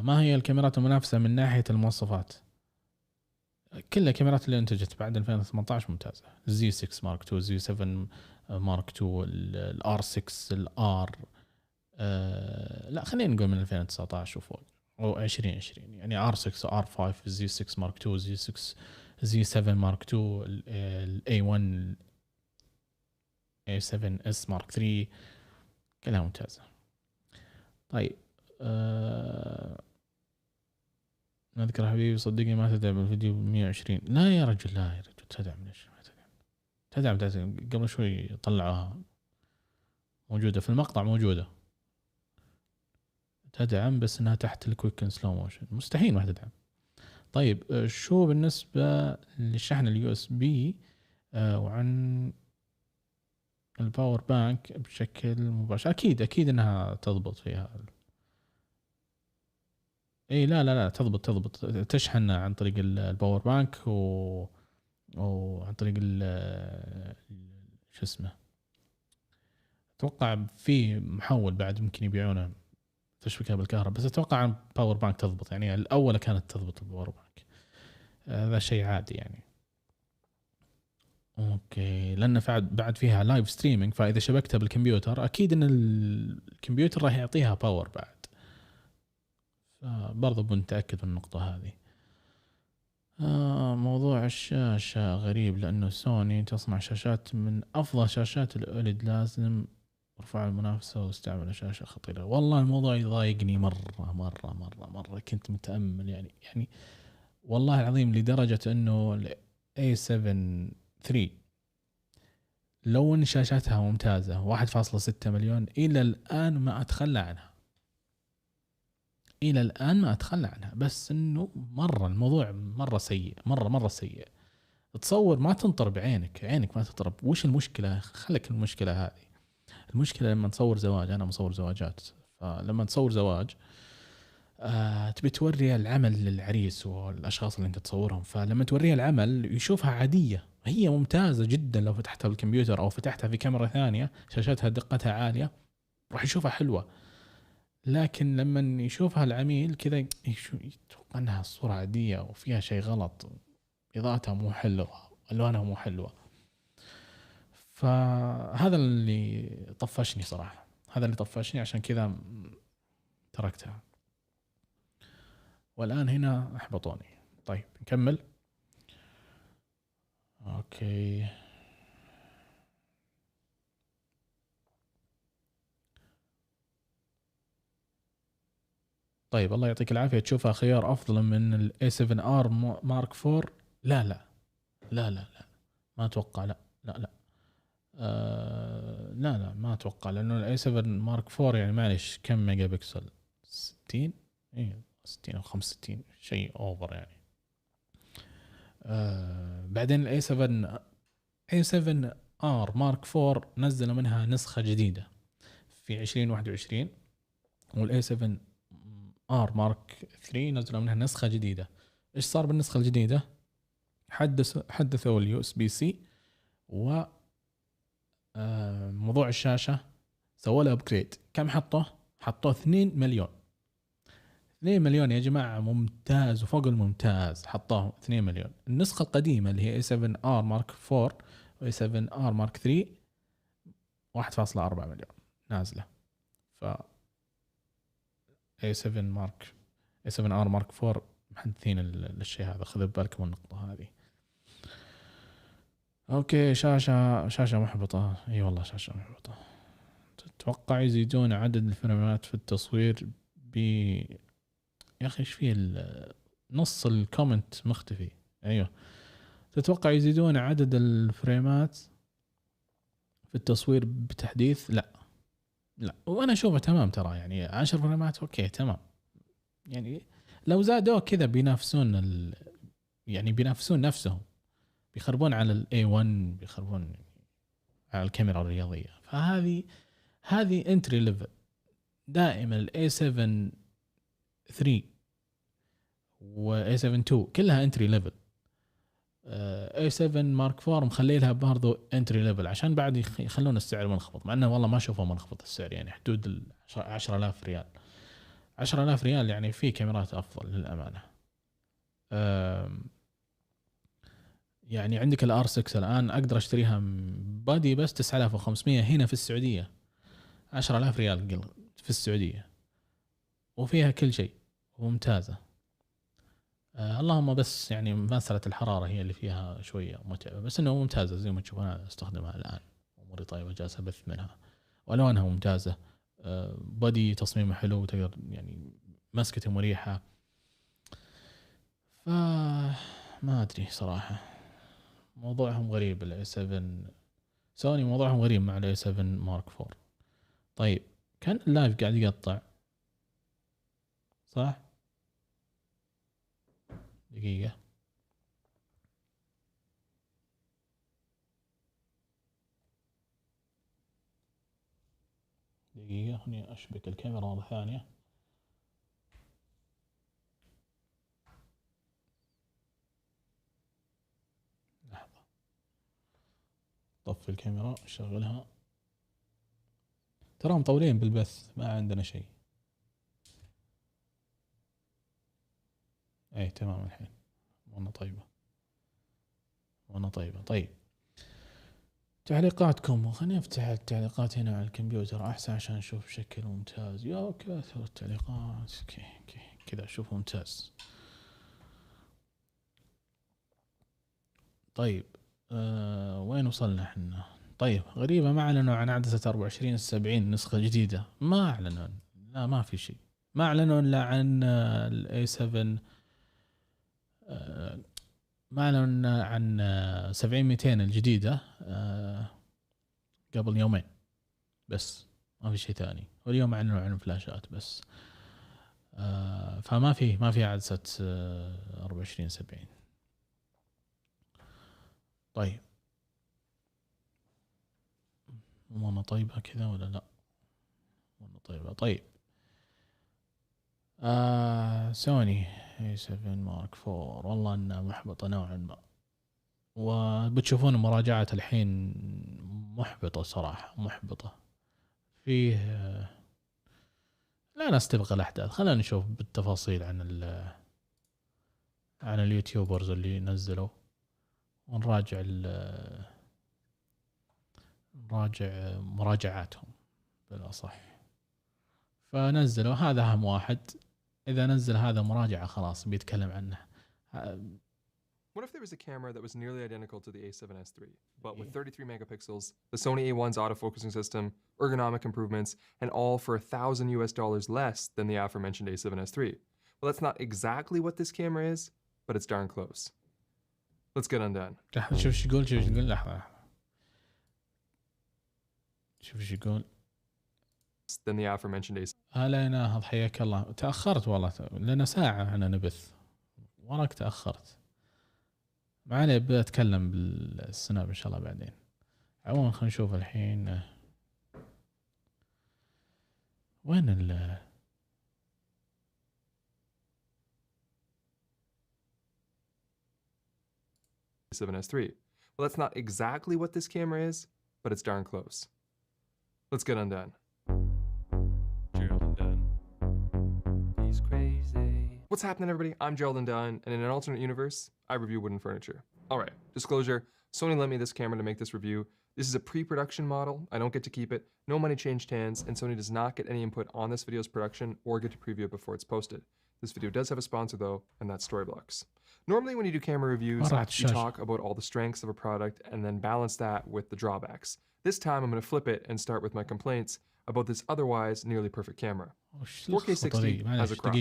Speaker 1: ما هي الكاميرات المنافسه من ناحيه المواصفات؟ كل الكاميرات اللي انتجت بعد 2018 ممتازه. الزي 6 مارك 2، الزي 7 مارك 2، الار 6، الار لا خلينا نقول من 2019 وفوق او 2020 يعني ار 6 ار 5، الزي 6 مارك 2، الزي 6، الزي 7 مارك 2، الاي 1، اي 7 اس مارك 3 كلها ممتازه. طيب نذكر حبيبي صدقني ما تدعم الفيديو ب 120. لا يا رجل، لا يا رجل، تدعم ليش ما تدعم؟ قبل شوي طلعوها موجودة في المقطع، موجودة تدعم بس انها تحت الكويك ان سلو موشن، مستحيل ما تدعم. طيب شو بالنسبة للشحن اليو اس بي وعن الباور بانك بشكل مباشر؟ اكيد انها تضبط فيها. اي لا تضبط تشحن عن طريق الباور بانك وعن طريق شو اسمه، اتوقع في محول بعد ممكن يبيعونه تشبكها بالكهرباء، بس اتوقع عن باور بانك تضبط. يعني الاول كانت تضبط الباور بانك، هذا شيء عادي يعني. اوكي، لان بعد فيها لايف ستريمينج، فاذا شبكتها بالكمبيوتر اكيد ان الكمبيوتر راح يعطيها باور بعد، فبرضه بنتاكد من النقطه هذه. موضوع الشاشة غريب، لأنه سوني تصنع شاشات من أفضل شاشات الأوليد، لازم ارفع المنافسة واستعمل شاشة خطيرة. والله الموضوع يضايقني مرة كنت متأمل يعني والله العظيم لدرجة أنه A7 III لو أن شاشتها ممتازة 1.6 مليون إلى الآن ما أتخلى عنها، بس انه الموضوع مرة سيء. تصور ما تنطر بعينك، عينك ما تطرب. وش المشكلة؟ خلك المشكلة هذه. المشكلة لما تصور زواج، انا مصور زواجات، فلما تصور زواج تبي توري العمل للعريس والاشخاص اللي انت تصورهم، فلما توريها العمل يشوفها عادية، هي ممتازة جدا لو فتحتها بالكمبيوتر او فتحتها في كاميرا ثانية شاشتها دقتها عالية راح يشوفها حلوة. لكن لما يشوفها العميل كذا يتوقع انها الصورة عادية وفيها شيء غلط، اضاءتها مو حلوة، الوانها مو حلوة. فهذا اللي طفشني صراحة، عشان كذا تركتها، والآن هنا احبطوني. طيب نكمل. اوكي طيب الله يعطيك العافية. تشوفها خيار أفضل من ال A7R Mark 4؟ لا ما أتوقع. لا لا ما أتوقع، لأنه ال A7 Mark 4 يعني معلش كم ميجا بكسل؟ 60 60 أو 65 شيء أوفر يعني. بعدين ال A7R Mark 4 نزلوا منها نسخة جديدة في 2021، وال A7R Mark 3 نزلوا منها نسخة جديدة. إيش صار بالنسخة الجديدة؟ حدثوا اليو اس بي سي، و موضوع الشاشة سووا له ابجريد. كم حطوه 2 مليون يا جماعة، ممتاز وفوق الممتاز، حطوه 2 مليون. النسخة القديمة اللي هي A7R Mark 4 و A7R Mark 3 1.4 مليون نازلة. ف A7R Mark 4 محدثين الشيء هذا، خذوا بالكم النقطة هذه. اوكي شاشة محبطة. اي والله شاشة محبطة. تتوقع يزيدون عدد الفريمات في التصوير يا اخي ايش فيه نص الكومنت مختفي. ايوه، تتوقع يزيدون عدد الفريمات في التصوير بتحديث؟ لا وانا اشوفه تمام ترى، يعني 10 فريمات اوكي تمام. يعني لو زادوا كذا بينافسون يعني بينافسون نفسهم، بيخربون على ال A1، بيخربون على الكاميرا الرياضية. فهذه انتري ليفل، دائما الاي 7 3 واي 7 2 كلها انتري ليفل. اي 7 مارك 4 مخلي لها برضو انتري ليفل عشان بعد يخلون السعر منخفض، مع انه والله ما اشوفه منخفض السعر، يعني حدود 10,000 ريال. 10,000 ريال يعني في كاميرات افضل للامانه. يعني عندك الار 6 الان اقدر اشتريها بادي بس 9,500 هنا في السعوديه، 10,000 ريال في السعوديه، وفيها كل شيء وممتازه. اللهم بس يعني مسألة الحرارة هي اللي فيها شوية متعبة، بس انه ممتازة زي ما تشوفون. انا استخدمها الان اموري طيبة، جالس ابث منها، والوانها ممتازة، بادي تصميمه حلو، تقدر يعني مسكته مريحة. ما ادري صراحة، موضوعهم غريب الاي 7 سوني، موضوعهم غريب مع الاي 7 مارك 4. طيب كان اللايف قاعد يقطع صح؟ دقيقة هني اشبك الكاميرا مرة ثانية. لحظة، طفي الكاميرا شغلها. ترى مطولين بالبث، ما عندنا شيء. اي تمام الحين وانا طيبة. طيب تعليقاتكم، خليني افتح التعليقات هنا على الكمبيوتر احسن عشان اشوف بشكل ممتاز. يا كثر التعليقات، كذا اشوف ممتاز. طيب وين وصلنا احنا؟ طيب غريبة، ما اعلنوا عن عدسة 24-70 نسخة جديدة، ما اعلنوا، لا ما في شيء، ما اعلنوا الا عن الاي 7، ما اعلنوا عن 70-200 الجديدة قبل يومين بس، ما في شيء ثاني. واليوم اعلنوا عن فلاشات بس. فما في عدسة 24-70. طيب وانا طيبة كذا ولا لا؟ وانا طيبة. طيب سوني A7 مارك 4 والله انها محبطة نوعا ما، وبتشوفون مراجعة الحين محبطة صراحة، محبطة. فيه لا نستبق الأحداث، خلينا نشوف بالتفاصيل عن اليوتيوبرز اللي نزلوا، ونراجع نراجع مراجعاتهم بالأصح. فنزلوا هذا أهم واحد، إذا نزل هذا مراجعة خلاص بيتكلم عنه.
Speaker 3: What if there was a camera that was nearly identical to the A7S III, but with 33 megapixels, the Sony A1's autofocusing system, ergonomic improvements, and all for $1,000 less than the aforementioned A7S III? Well, that's not exactly what this camera is, but it's darn close. Let's get undone.
Speaker 1: شوف ايش يقول لحظة. شوف ايش يقول.
Speaker 3: Than the aforementioned A7.
Speaker 1: هلا ناهض، حياك الله. تأخرت والله، لنا ساعة أنا نبث، وراك تأخرت. ما عليه، بتكلم بالسناب إن شاء الله بعدين. عموما خلينا نشوف الحين وين
Speaker 3: A7S III. Well, that's not exactly what this camera is, but it's darn close. Let's get undone. Gerald Undone. He's crazy. What's happening, everybody? I'm Gerald Undone, and in an alternate universe, I review wooden furniture. All right, disclosure, Sony lent me this camera to make this review. This is a pre-production model. I don't get to keep it. No money changed hands, and Sony does not get any input on this video's production or get to preview it before it's posted. This video does have a sponsor though, and that's Storyblocks. Normally when you do camera reviews, you talk about all the strengths of a product and then balance that with the drawbacks. This time I'm going to flip it and start with my complaints about this otherwise nearly perfect camera. 4K 60 has a crop.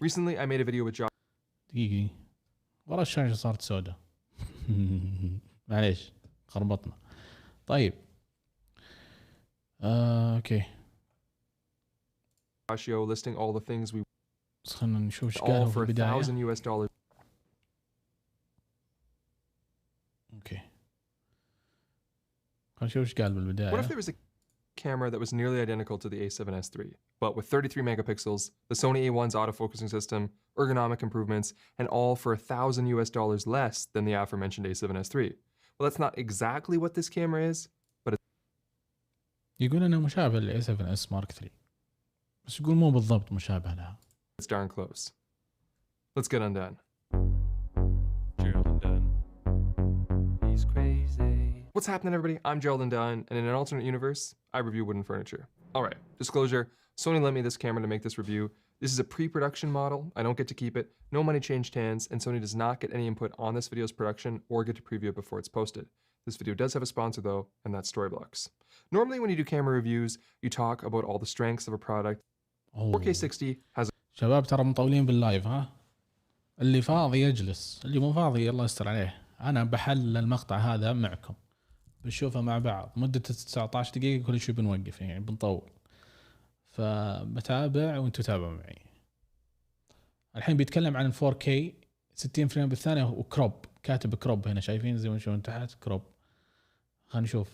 Speaker 3: Recently I made a video with Josh.
Speaker 1: دقيقة ورا الشاشة صارت سوداء. معليش خربطنا. طيب اوكي.
Speaker 3: listing all the things we
Speaker 1: خلنا نشوف ايش قالوا في البداية.
Speaker 3: $1,000.
Speaker 1: اوكي خلنا نشوف ايش قال بالبداية.
Speaker 3: What if there was a camera that was nearly identical to the A7S III, but with 33 megapixels, the Sony A1's autofocusing system, ergonomic improvements, and all for $1,000 less than the aforementioned A7S III. Well, that's not exactly what this camera is, but
Speaker 1: يقول انه مشابه لل A7S Mark III بس يقول مو بالضبط مشابه لها.
Speaker 3: it's darn close. Let's get undone. He's crazy. What's happening, everybody? I'm Gerald Undone, and in an alternate universe, I review wooden furniture. All right, disclosure, Sony lent me this camera to make this review. This is a pre-production model. I don't get to keep it. No money changed hands, and Sony does not get any input on this video's production or get to preview it before it's posted. This video does have a sponsor though, and that's Storyblocks. Normally when you do camera reviews, you talk about all the strengths of a product. 4K 60 has
Speaker 1: شباب ترى مطولين باللايف ها. اللي فاضي يجلس، اللي مو فاضي الله يستر عليه. انا بحل المقطع هذا معكم. بنشوفه مع بعض مدة 19 دقيقة كل شوي بنوقف يعني بنطول. فبتابع وانتوا تابعوا معي. الحين بيتكلم عن 4K 60 فريم بالثانية وكروب، كاتب كروب هنا شايفين زي ما تشوفون تحت كروب. خلينا نشوف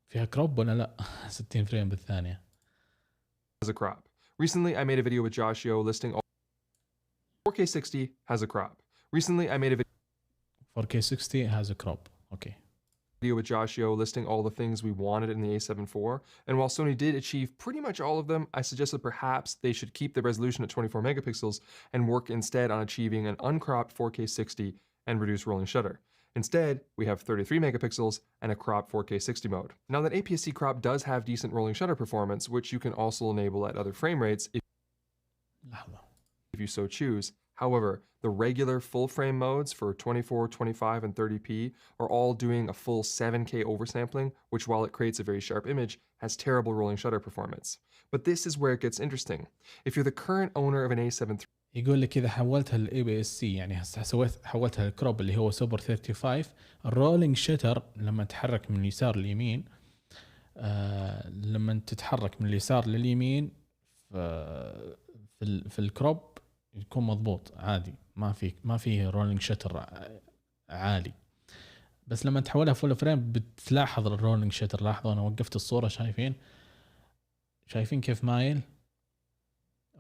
Speaker 1: فيها كروب ولا لا. 60 فريم بالثانية.
Speaker 3: has a crop. Recently I made a video with Josh Yo listing all 4K 60 has a crop. Recently I made a video
Speaker 1: 4K 60 has a crop. Okay.
Speaker 3: Video with Josh Yo listing all the things we wanted in the A7 IV, and while Sony did achieve pretty much all of them, I suggested perhaps they should keep the resolution at 24 megapixels and work instead on achieving an uncropped 4K 60 and reduce rolling shutter. Instead, we have 33 megapixels and a cropped 4K 60 mode. Now that APS-C crop does have decent rolling shutter performance, which you can also enable at other frame rates if you so choose. However, the regular full frame modes for 24, 25, and 30p are all doing a full 7K oversampling, which while it creates a very sharp image, has terrible rolling shutter performance. But this is where it gets interesting. If you're the current owner of an A7 III,
Speaker 1: يقول لك إذا حولتها ل APS-C يعني حولتها للكروب اللي هو سوبر 35 الرولينج شتر لما تتحرك من اليسار لليمين لما تتحرك من اليسار لليمين في الكروب يكون مضبوط عادي ما في رولينج شتر عالي بس لما تحولها فول فريم بتلاحظ الرولينج شتر. لاحظوا أنا وقفت الصورة شايفين كيف مايل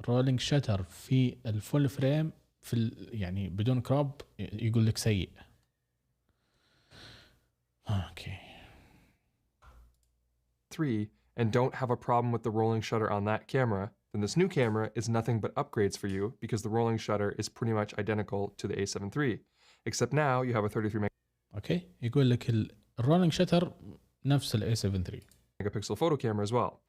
Speaker 1: رولينج شتر في الفول فريم يعني بدون كروب يقول لك سيء. اوكي
Speaker 3: 3 and don't have a problem with the rolling shutter on that camera, then this new camera is nothing but upgrades for you because the rolling shutter is pretty much identical to the A7 III, except now you have a 33
Speaker 1: اوكي يقول لك الرولينج شتر نفس ال A7 III
Speaker 3: megapixel photo camera as well.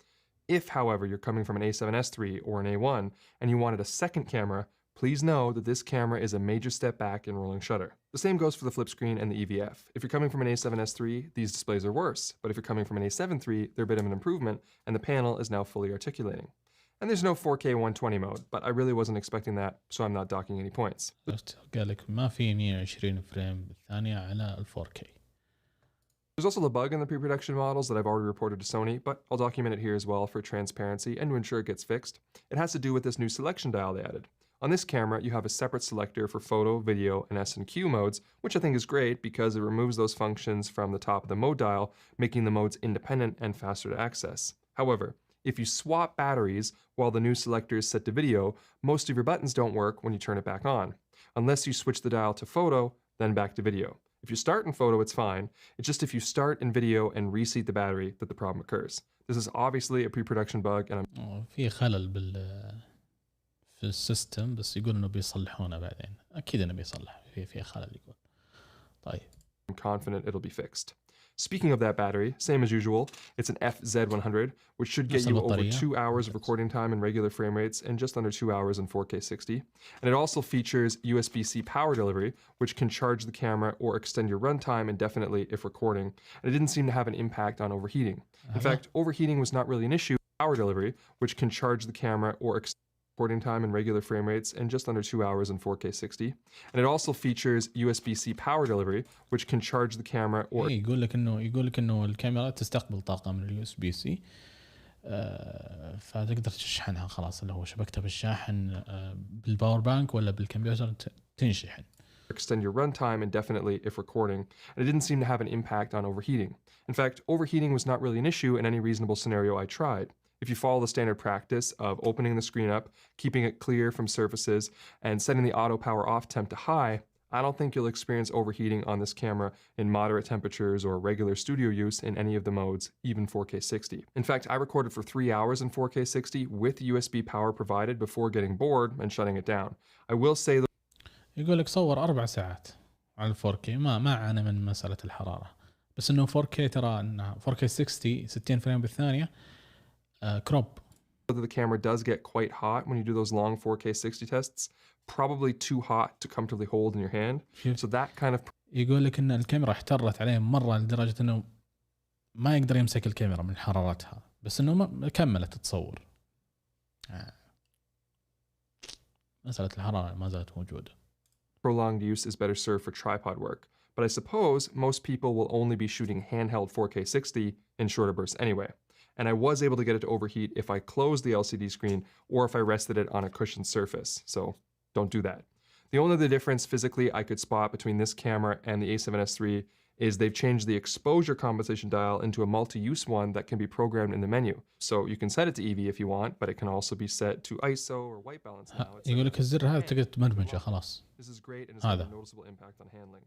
Speaker 3: If, however, you're coming from an A7S III or an A1 and you wanted a second camera, please know that this camera is a major step back in rolling shutter. The same goes for the flip screen and the EVF. If you're coming from an A7S III, these displays are worse, but if you're coming from an A7 III, they're a bit of an improvement, and the panel is now fully articulating. And there's no 4K 120 mode, but I really wasn't expecting that, so I'm not docking any points.
Speaker 1: قال لك ما في 120 فريم بالثانية على ال 4K.
Speaker 3: There's also a bug in the pre-production models that I've already reported to Sony, but I'll document it here as well for transparency and to ensure it gets fixed. It has to do with this new selection dial they added. On this camera, you have a separate selector for photo, video, and S&Q modes, which I think is great because it removes those functions from the top of the mode dial, making the modes independent and faster to access. However, if you swap batteries while the new selector is set to video, most of your buttons don't work when you turn it back on, unless you switch the dial to photo, then back to video. If you start in photo, it's fine. It's just if you start in video and reseat the battery that the problem occurs. This is obviously a pre-production bug and
Speaker 1: في خلل في السيستم بس يقول انه بيصلحونه بعدين. اكيد انه بيصلح في خلل يقول. طيب.
Speaker 3: I'm confident it'll be fixed. Speaking of that battery, same as usual, it's an FZ100, which should get you over 2 hours of recording time in regular frame rates and just under 2 hours in 4K 60. And it also features USB-C power delivery, which can charge the camera or extend your runtime indefinitely if recording. And it didn't seem to have an impact on overheating. In fact, overheating was not really an issue. Power delivery, which can charge the camera or extend recording time in regular frame rates and just under 2 hours in 4K 60. And it also features USB-C power delivery, which can charge the camera or
Speaker 1: يقول لك انه الكاميرا تستقبل طاقة من اليو اس بي سي فتقدر تشحنها خلاص اللي هو شبكتها بالشاحن بالباور بانك ولا بالكمبيوتر تنشحن.
Speaker 3: extend your runtime indefinitely if recording, and it didn't seem to have an impact on overheating. In fact, overheating was not really an issue in any reasonable scenario I tried. If you follow the standard practice of opening the screen up, keeping it clear from surfaces, and setting the auto power off temp to high, I don't think you'll experience overheating on this camera in moderate temperatures or regular studio use in any of the modes, even 4K 60. In fact, I recorded for 3 hours in 4K 60 with USB power provided before getting bored and shutting it down. I will say that
Speaker 1: يقول لك صور 4 ساعات على 4K ما عانى من مسألة الحرارة، بس انه 4K ترى انه 4K 60 فريم بالثانية كروب.
Speaker 3: the camera does get quite hot when you do those long 4K 60 tests, probably too hot to comfortably hold in your hand. So that kind of
Speaker 1: يقول لك ان الكاميرا احترت عليه مرة لدرجة انه ما يقدر يمسك الكاميرا من حرارتها، بس انه ما كملت تصور. مسألة الحرارة ما زالت موجودة.
Speaker 3: prolonged use is better served for tripod work, but I suppose most people will only be shooting handheld 4K 60 in shorter bursts anyway. And I was able to get it to overheat if I closed the LCD screen or if I rested it on a cushioned surface, so don't do that. The only other difference physically I could spot between this camera and the A7S3 is they've changed the exposure compensation dial into a multi-use one that can be programmed in the menu. So you can set it to EV if you want, but it can also be set to ISO or white balance now.
Speaker 1: يقول لك الزر هذا تقدر تمنمجه خلاص.
Speaker 3: This is great and it's had a noticeable impact on handling.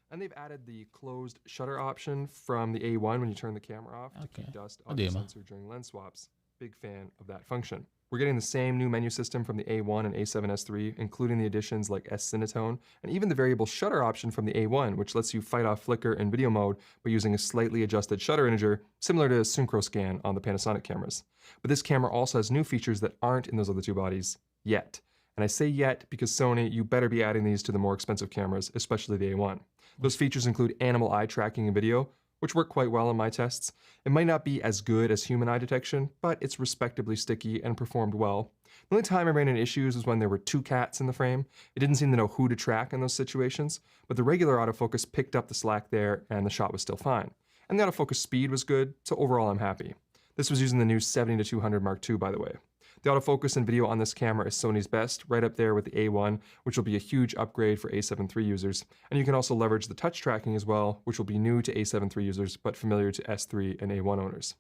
Speaker 3: And they've added the closed shutter option from the A1 when you turn the camera off to keep dust off the sensor during lens swaps. Big fan of that function. We're getting the same new menu system from the A1 and A7S3, including the additions like S-Cinetone, and even the variable shutter option from the A1, which lets you fight off flicker in video mode by using a slightly adjusted shutter integer, similar to SynchroScan on the Panasonic cameras. But this camera also has new features that aren't in those other two bodies yet. And I say yet because Sony, you better be adding these to the more expensive cameras, especially the A1. Those features include animal eye tracking and video, which work quite well in my tests. It might not be as good as human eye detection, but it's respectably sticky and performed well. The only time I ran into issues was when there were 2 cats in the frame. It didn't seem to know who to track in those situations, but the regular autofocus picked up the slack there and the shot was still fine. And the autofocus speed was good, so overall I'm happy. This was using the new 70-200 Mark II, by the way. The autofocus and video on this camera is Sony's best, right up there with the A1, which will be a huge upgrade for A7 III users. And you can also leverage the touch tracking as well, which will be new to A7 III users, but familiar to S3 and A1 owners.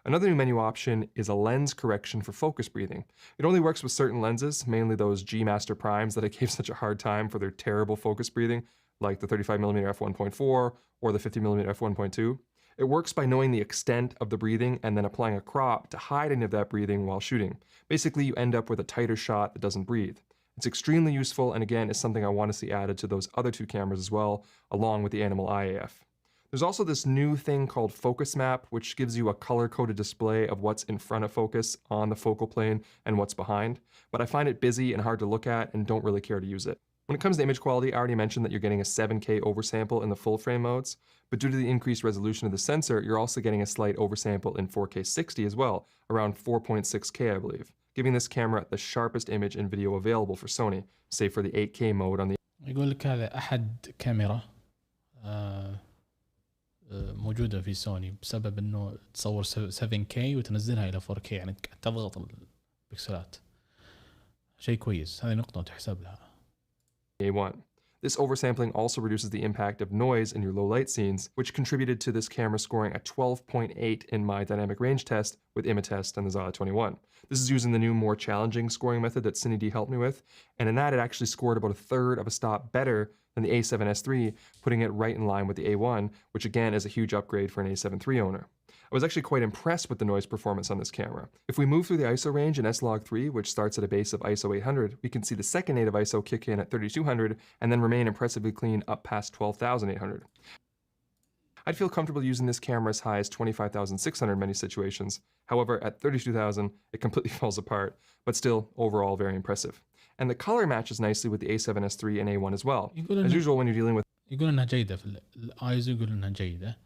Speaker 3: Another new menu option is a lens correction for focus breathing. It only works with certain lenses, mainly those G Master Primes that I gave such a hard time for their terrible focus breathing, like the 35mm f1.4 or the 50mm f1.2. It works by knowing the extent of the breathing and then applying a crop to hide any of that breathing while shooting. Basically, you end up with a tighter shot that doesn't breathe. It's extremely useful and again is something I want to see added to those other 2 cameras as well, along with the Animal Eye AF. There's also this new thing called Focus Map, which gives you a color-coded display of what's in front of focus on the focal plane and what's behind, but I find it busy and hard to look at and don't really care to use it. When it comes to image quality, I already mentioned that you're getting a 7K oversample in the full frame modes, but due to the increased resolution of the sensor, you're also getting a slight oversample in 4K 60 as well, around 4.6K I believe, giving this camera the sharpest image and video available for Sony, save for the 8K mode on the
Speaker 1: يقول لك هذا أحد كاميرا موجودة في سوني بسبب إنه تصور 7K وتنزلها إلى 4K، يعني تضغط البكسلات. شيء كويس، هذه نقطة تحسب لها.
Speaker 3: A1. This oversampling also reduces the impact of noise in your low light scenes, which contributed to this camera scoring a 12.8 in my dynamic range test with Imatest and the Xala 21. This is using the new, more challenging scoring method that Cine D helped me with, and in that it actually scored about 1/3 of a stop better than the A7S3, putting it right in line with the A1, which again is a huge upgrade for an A7 III owner. I was actually quite impressed with the noise performance on this camera. If we move through the ISO range in S-Log3, which starts at a base of ISO 800, we can see the second native ISO kick in at 3200 and then remain impressively clean up past 12,800. I'd feel comfortable using this camera as high as 25,600 in many situations. However, at 32,000, it completely falls apart, but still overall very impressive. And the color matches nicely with the A7S3 and A1 as well. As usual when you're dealing with
Speaker 1: يقول انها جيدة في الايزو، يقول انها جيدة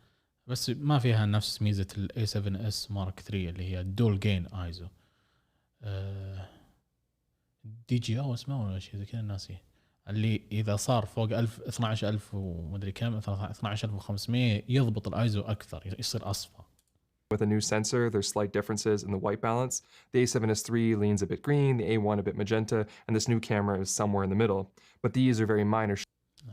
Speaker 1: بس ما فيها نفس ميزة ال A7S Mark III اللي هي الدول جين ايزو DGO اسمه ولا شيء زي كذا ناسي، اللي اذا صار فوق 1000 12000 ومدري كم 12500 يضبط الايزو اكثر، يصير اصفى.
Speaker 3: With a new sensor, there's slight differences in the white balance. The A7S3 leans a bit green, the A1 a bit magenta, and this new camera is somewhere in the middle. But these are very minor.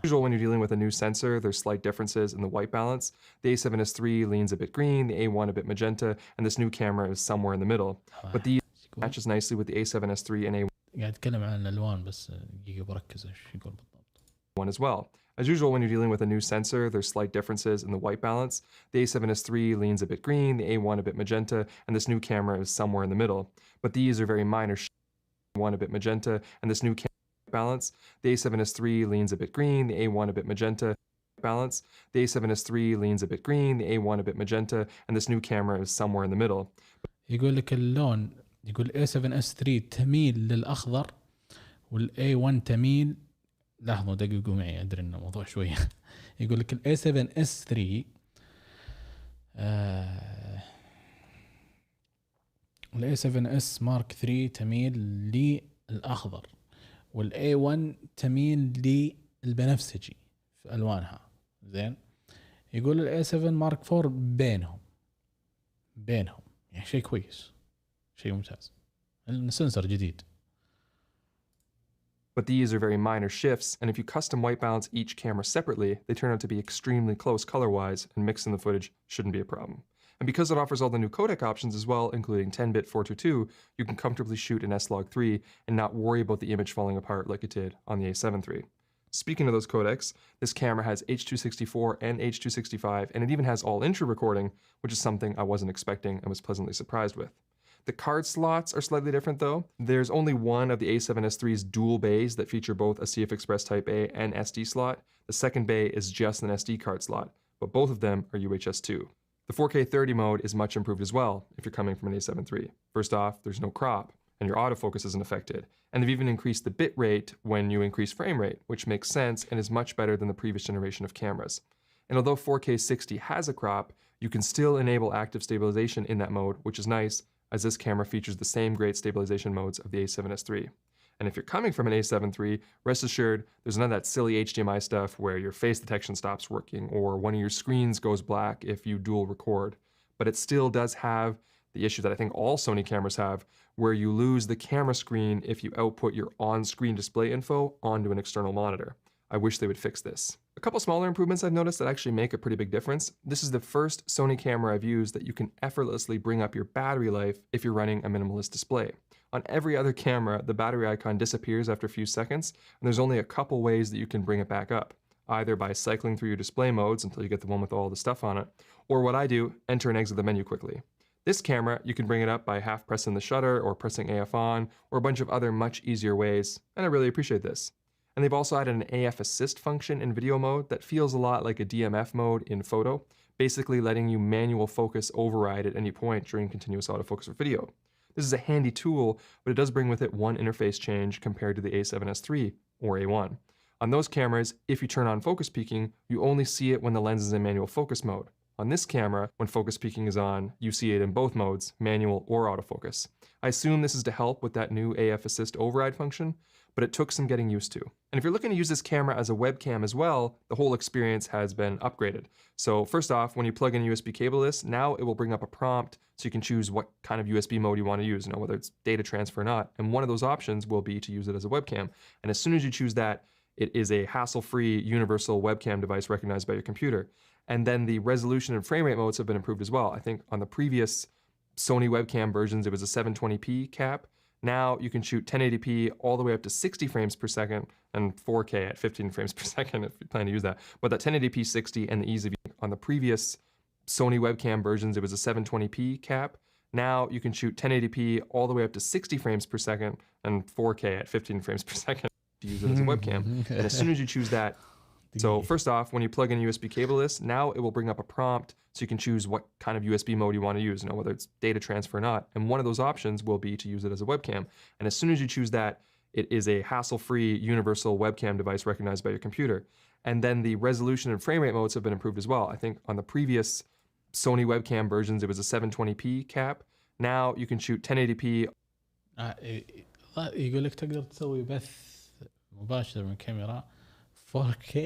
Speaker 3: Usual when you're dealing with a new sensor, there's slight differences in the white balance. The A7S III leans a bit green, the A1 a bit magenta, and this new camera is somewhere in the middle. But these matches nicely with the A7S III and A1
Speaker 1: قاعد أتكلم عن الألوان بس دقيقة بركز إيش يقول بالضبط.
Speaker 3: as well. As usual when you're dealing with a new sensor, there's slight differences in the white balance. The A7S III leans a bit green, the A1 a bit magenta, and this new camera is somewhere in the middle. But these are very minor A1 a bit magenta, and this new camera balance. The A7S III leans a bit green, the A1 a bit magenta balance. The A7S III leans a bit green, the A1 a bit magenta, and this new camera is somewhere in the middle.
Speaker 1: يقول لك اللون يقول A7S III تميل للأخضر والA1 تميل لاحظوا دققوا معي أدري إنه موضوع شوية. يقول لك A7S III A7S Mark III تميل للأخضر والA1 تميل للبنفسجي في ألوانها. زين يقول A7 Mark IV بينهم يعني شيء كويس شيء ممتاز السنسر جديد.
Speaker 3: But these are very minor shifts, and if you custom white balance each camera separately, they turn out to be extremely close color-wise, and mixing the footage shouldn't be a problem. And because it offers all the new codec options as well, including 10-bit 422, you can comfortably shoot in S-Log3 and not worry about the image falling apart like it did on the A7 III. Speaking of those codecs, this camera has H.264 and H.265, and it even has all-intro recording, which is something I wasn't expecting and was pleasantly surprised with. The card slots are slightly different though. There's only one of the A7S III's dual bays that feature both a CF Express Type A and SD slot. The second bay is just an SD card slot, but both of them are UHS-2. The 4K 30 mode is much improved as well if you're coming from an A7 III. First off, there's no crop, and your autofocus isn't affected. And they've even increased the bit rate when you increase frame rate, which makes sense and is much better than the previous generation of cameras. And although 4K 60 has a crop, you can still enable active stabilization in that mode, which is nice, as this camera features the same great stabilization modes of the A7S III. And if you're coming from an A7 III, rest assured there's none of that silly HDMI stuff where your face detection stops working or one of your screens goes black if you dual record. But it still does have the issue that I think all Sony cameras have, where you lose the camera screen if you output your on-screen display info onto an external monitor. I wish they would fix this. A couple smaller improvements I've noticed that actually make a pretty big difference. This is the first Sony camera I've used that you can effortlessly bring up your battery life if you're running a minimalist display. On every other camera, the battery icon disappears after a few seconds, and there's only a couple ways that you can bring it back up. Either by cycling through your display modes until you get the one with all the stuff on it, or what I do, enter and exit the menu quickly. This camera, you can bring it up by half pressing the shutter or pressing AF on, or a bunch of other much easier ways, and I really appreciate this. And they've also added an AF assist function in video mode that feels a lot like a DMF mode in photo, basically letting you manual focus override at any point during continuous autofocus for video. This is a handy tool, but it does bring with it one interface change compared to the A7S III or A1. On those cameras, if you turn on focus peaking, you only see it when the lens is in manual focus mode. On this camera, when focus peaking is on, you see it in both modes, manual or autofocus. I assume this is to help with that new AF assist override function, but it took some getting used to. And if you're looking to use this camera as a webcam as well, the whole experience has been upgraded. So first off, when you plug in a USB cable to this, now it will bring up a prompt so you can choose what kind of USB mode you want to use, whether it's data transfer or not. And one of those options will be to use it as a webcam. And as soon as you choose that, it is a hassle-free universal webcam device recognized by your computer. And then the resolution and frame rate modes have been improved as well. I think on the previous Sony webcam versions, it was a 720p cap. Now you can shoot 1080p all the way up to 60 frames per second and 4K at 15 frames per second if you plan to use that. But that 1080p 60 and the ease of use. On the previous Sony webcam versions, it was a 720p cap. Now you can shoot 1080p all the way up to 60 frames per second and 4K at 15 frames per second to use it as a webcam. And as soon as you choose that, so first off, when you plug in a USB cable to this, now it will bring up a prompt so you can choose what kind of USB mode you want to use, whether it's data transfer or not. And one of those options will be to use it as a webcam. And as soon as you choose that, it is a hassle-free universal webcam device recognized by your computer. And then the resolution and frame rate modes have been improved as well. I think on the previous Sony webcam versions, it was a 720p cap. Now you can shoot 1080p.
Speaker 1: يقول لك تقدر تسوي بث مباشر من كاميرا 4K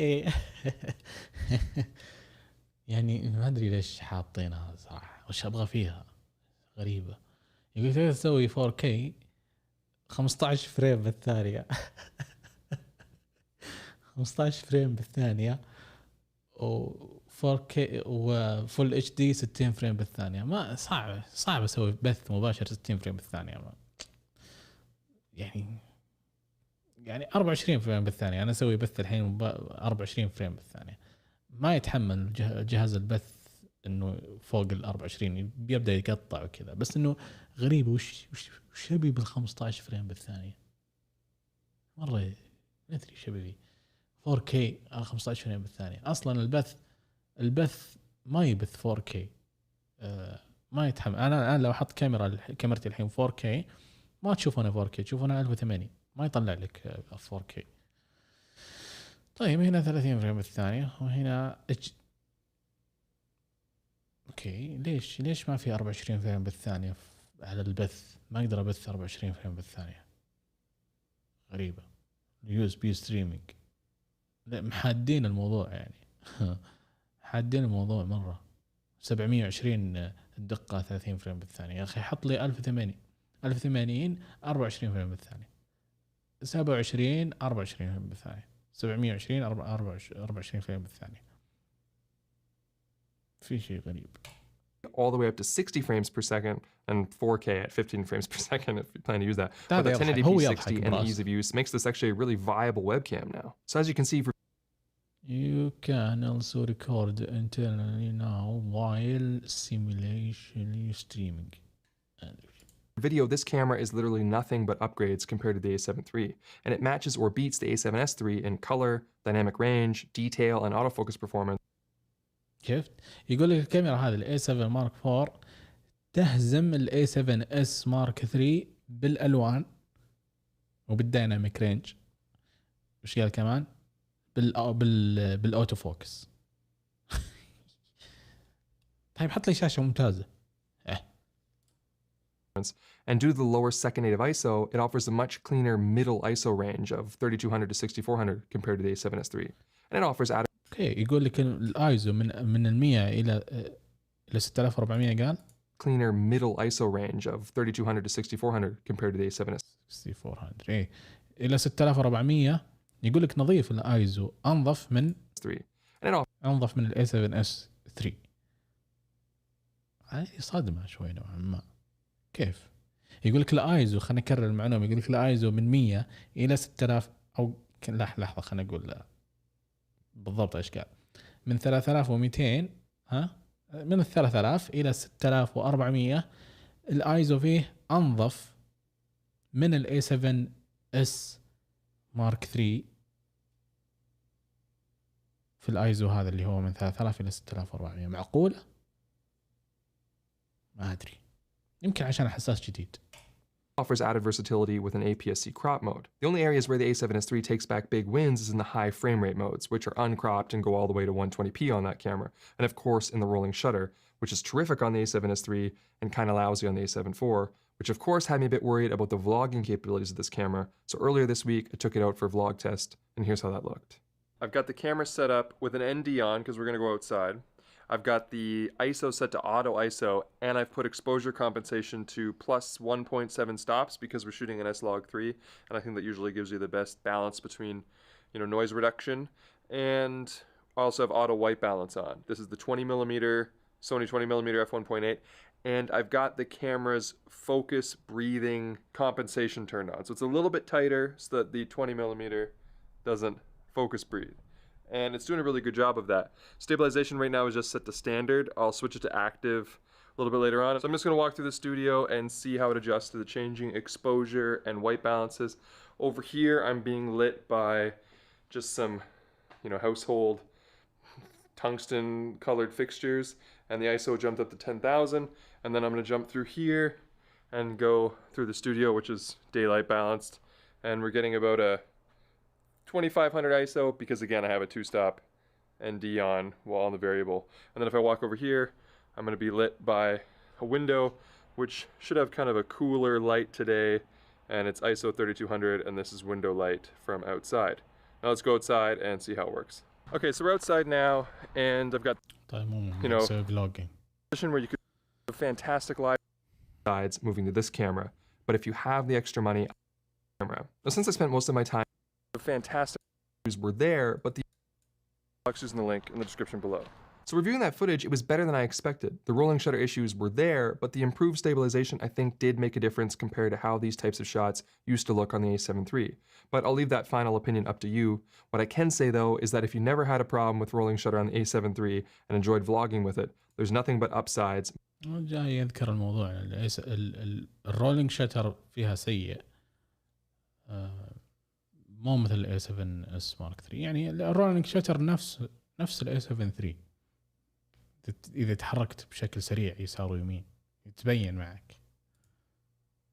Speaker 1: يعني ما أدري ليش حاطينها صراحة وش أبغى فيها غريبة. يقول تقدر تسوي 4K 15 فريم بالثانية 15 فريم بالثانية و 4K وفول اتش دي 60 فريم بالثانية. ما صعب اسوي بث مباشر 60 فريم بالثانية. يعني 24 فريم بالثانية. انا اسوي بث الحين 24 فريم بالثانية. ما يتحمل جهاز البث انه فوق ال 24، بيبدا يقطع وكذا. بس انه غريبة وش يبي بال 15 فريم بالثانية مرة ما ادري ايش يبي 4K على 15 فريم بالثانية. اصلا البث ما يبث 4K. ما يتحمل. انا لو احط كاميرتي الحين 4K ما تشوفونها 4K، تشوفونها 1080، ما يطلع لك 4K. طيب هنا 30 فريم بالثانية وهنا اوكي. ليش ما في 24 فريم بالثانية على البث؟ ما اقدر ابث 24 فريم بالثانية. غريبة. USB ستريمينج. لا محادين الموضوع يعني. حادين الموضوع مرة. 720 الدقة 30 فريم بالثانية. يا اخي حط لي 1080 24 فريم بالثانية. 27 24 فريم بالثانية. 720 24 فريم بالثانية. في شيء غريب.
Speaker 3: All the way up to 60 frames per second and 4K at 15 frames per second if you plan to use that. But the 1080p 60 and ease of use makes this actually a really viable webcam now. So as you can see,
Speaker 1: you can also record internally now while simulation streaming.
Speaker 3: Video, this camera is literally nothing but upgrades compared to the A7 III, and it matches or beats the A7S III in color, dynamic range, detail, and autofocus performance.
Speaker 1: شفت؟ يقول لك الكاميرا هذه ال A7 Mark IV تهزم ال A7S Mark III بالألوان وبالديناميك رينج. وش قال كمان؟ بالأوتو فوكس. طيب حط لي شاشة ممتازة.
Speaker 3: And due to the lower second native ISO, it offers a much cleaner middle ISO range of 3200 to 6400 compared to the A7S III. And it offers added.
Speaker 1: اوكي يقول لك الايزو من 100 الى 6400 قال.
Speaker 3: Cleaner middle ISO range of 3200 to 6400 compared to the A7S.
Speaker 1: 6400 ايه الى 6400 يقول لك نظيف الايزو، انظف من
Speaker 3: 3.
Speaker 1: انظف من الاي 7 اس 3. هذه صدمه شوي نوعا ما. كيف يقول لك الايزو؟ خلينا نكرر المعلومه. يقول لك الايزو من 100 الى 6000 او لحظه خلينا نقول بالضبط ايش قال. من 3200 من 3000 الى 6400 الايزو فيه انظف من الاي 7 اس مارك 3 في الايزو هذا اللي هو من 3000 الى 6400. معقوله؟ ما ادري، يمكن عشان حساس جديد.
Speaker 3: Offers added versatility with an APS-C crop mode. The only areas where the A7S III takes back big wins is in the high frame rate modes, which are uncropped and go all the way to 120p on that camera, and of course in the rolling shutter, which is terrific on the A7S III and kind of lousy on the A7 IV, which of course had me a bit worried about the vlogging capabilities of this camera. So earlier this week I took it out for a vlog test, and here's how that looked. I've got the camera set up with an ND on because we're going to go outside. I've got the ISO set to auto ISO, and I've put exposure compensation to plus 1.7 stops because we're shooting an S-Log3, and I think that usually gives you the best balance between, noise reduction, and I also have auto white balance on. This is the 20mm Sony 20mm f1.8, and I've got the camera's focus breathing compensation turned on. So it's a little bit tighter so that the 20mm doesn't focus breathe. And it's doing a really good job of that. Stabilization right now is just set to standard. I'll switch it to active a little bit later on. So I'm just going to walk through the studio and see how it adjusts to the changing exposure and white balances. Over here, I'm being lit by just some, household tungsten colored fixtures, and the ISO jumped up to 10,000. And then I'm going to jump through here and go through the studio, which is daylight balanced. And we're getting about a 2500 ISO because again I have a 2-stop ND on while on the variable. And then if I walk over here, I'm going to be lit by a window which should have kind of a cooler light today, and it's ISO 3200, and this is window light from outside. Now let's go outside and see how it works. Okay, so we're outside now, and I've got
Speaker 1: vlogging
Speaker 3: position where you could have fantastic live sides moving to this camera, but if you have the extra money, camera. Now since I spent most of my time fantastic were there, but the box is in the link in the description below. So reviewing that footage, it was better than I expected. The rolling shutter issues were there, but the improved stabilization I think did make a difference compared to how these types of shots used to look on the A7 III. But I'll leave that final opinion up to you. What I can say though is that if you never had a problem with rolling shutter on the A7 III and enjoyed vlogging with it, there's nothing but upsides.
Speaker 1: جاي يذكر الموضوع الرولينج شاتر فيها سيء مو مثل ال A7S Mark III يعني الرولينج شاتر نفس ال A7 III إذا تحركت بشكل سريع يسار ويمين يتبين معك.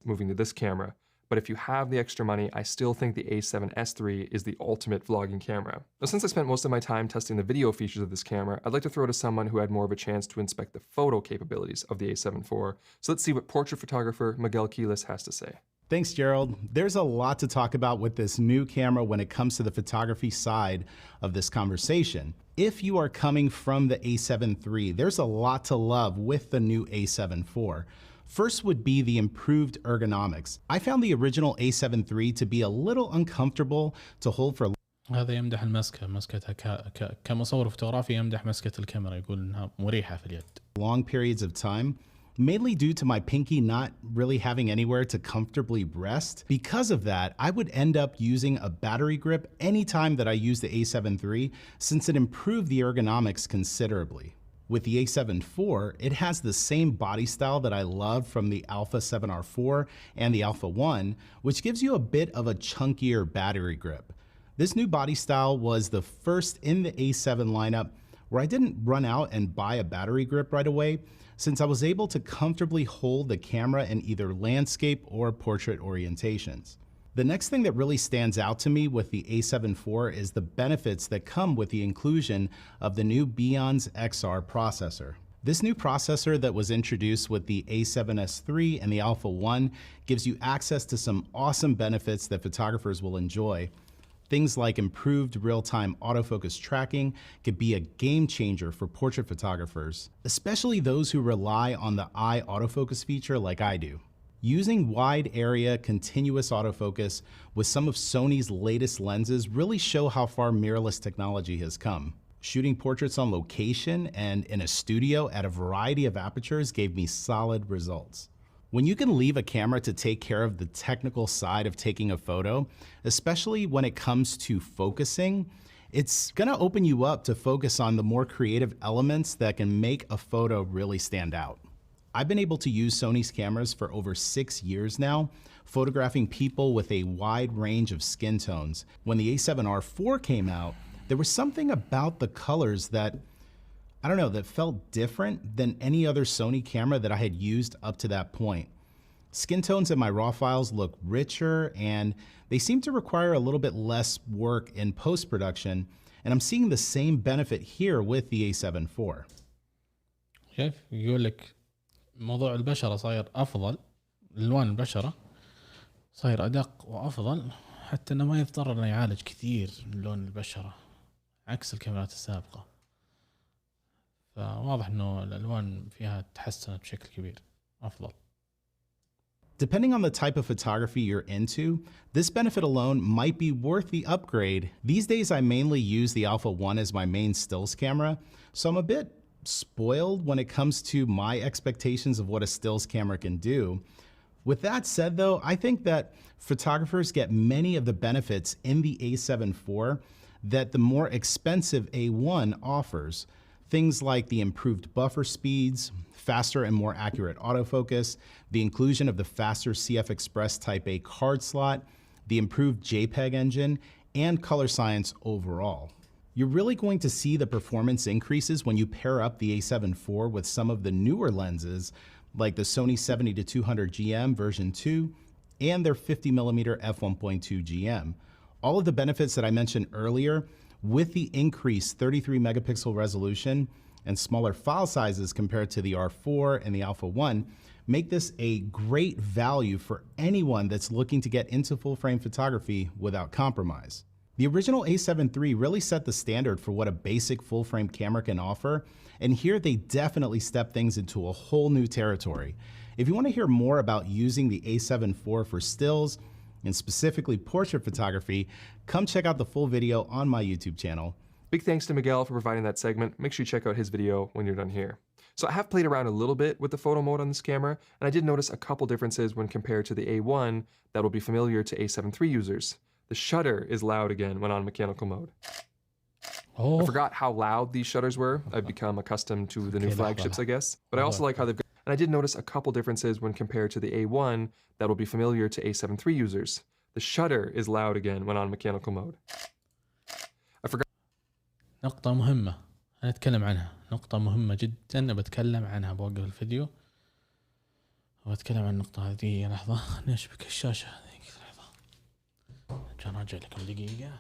Speaker 3: Moving to this camera, but if you have the extra money, I still think the A7S III is the ultimate vlogging camera. Now, since I spent most of my time testing the video features of this camera, I'd like to throw to someone who had more of a chance to inspect the photo capabilities of the A7 IV. So let's see what portrait photographer Miguel Quiles has to say.
Speaker 4: Thanks, Gerald. There's a lot to talk about with this new camera when it comes to the photography side of this conversation. If you are coming from the A7 III, there's a lot to love with the new A7 IV. First would be the improved ergonomics. I found the original A7 III to be a little uncomfortable to hold for.
Speaker 1: هذا يمدح مسكتها كمصور فوتوغرافي يمدح مسكة الكاميرا يقول إنها مريحة في اليد.
Speaker 4: Long periods of time, mainly due to my pinky not really having anywhere to comfortably rest. Because of that, I would end up using a battery grip anytime that I use the A7 III, since it improved the ergonomics considerably. With the A7 IV, it has the same body style that I love from the Alpha 7R IV and the Alpha 1, which gives you a bit of a chunkier battery grip. This new body style was the first in the A7 lineup where I didn't run out and buy a battery grip right away, since I was able to comfortably hold the camera in either landscape or portrait orientations. The next thing that really stands out to me with the A7 IV is the benefits that come with the inclusion of the new Beyond's XR processor. This new processor that was introduced with the A7S III and the Alpha 1 gives you access to some awesome benefits that photographers will enjoy. Things like improved real-time autofocus tracking could be a game changer for portrait photographers, especially those who rely on the eye autofocus feature like I do. Using wide area continuous autofocus with some of Sony's latest lenses really show how far mirrorless technology has come. Shooting portraits on location and in a studio at a variety of apertures gave me solid results. When you can leave a camera to take care of the technical side of taking a photo, especially when it comes to focusing, it's gonna open you up to focus on the more creative elements that can make a photo really stand out. I've been able to use Sony's cameras for over 6 years now, photographing people with a wide range of skin tones. When the A7R IV came out, there was something about the colors that, I don't know, that felt different than any other Sony camera that I had used up to that point. Skin tones in my RAW files look richer and they seem to require a little bit less work in post-production, and I'm seeing the same benefit here with the A7 IV.
Speaker 1: شايف يقول لك موضوع البشرة صاير أفضل، ألوان البشرة صاير أدق وأفضل، حتى إنه ما يضطر إنه يعالج كثير من لون البشرة عكس الكاميرات السابقة. فواضح إنه الألوان فيها تحسنت بشكل كبير أفضل.
Speaker 4: Depending on the type of photography you're into, this benefit alone might be worth the upgrade. These days I mainly use the Alpha 1 as my main stills camera, so I'm a bit spoiled when it comes to my expectations of what a stills camera can do. With that said though, I think that photographers get many of the benefits in the A7 IV that the more expensive A1 offers. Things like the improved buffer speeds, faster and more accurate autofocus, the inclusion of the faster CF Express Type A card slot, the improved JPEG engine, and color science overall. You're really going to see the performance increases when you pair up the A7 IV with some of the newer lenses like the Sony 70-200 GM version 2 and their 50mm f1.2 GM. All of the benefits that I mentioned earlier with the increased 33 megapixel resolution and smaller file sizes compared to the R4 and the Alpha 1 make this a great value for anyone that's looking to get into full frame photography without compromise. The original A7 III really set the standard for what a basic full frame camera can offer, and here they definitely step things into a whole new territory. If you want to hear more about using the A7 IV for stills, and specifically portrait photography, come check out the full video on my YouTube channel.
Speaker 3: Big thanks to Miguel for providing that segment. Make sure you check out his video when you're done here. So I have played around a little bit with the photo mode on this camera, and I did notice a couple differences when compared to the A1 that will be familiar to A7 III users. The shutter is loud again when on mechanical mode. I forgot how loud these shutters were. I've become accustomed to the new flagships, I guess. But I also like how they've got, and I did notice a couple differences when compared to the A1 that will be familiar to A7 III users. The shutter is loud again when on mechanical mode. I forgot.
Speaker 1: نقطة مهمة هنتكلم عنها، نقطة مهمة جدا بتكلم عنها بوقف الفيديو وبتكلم عن النقطة هذه. لحظة نشبك الشاشة هذه، لحظة كان راجع لكم دقيقة.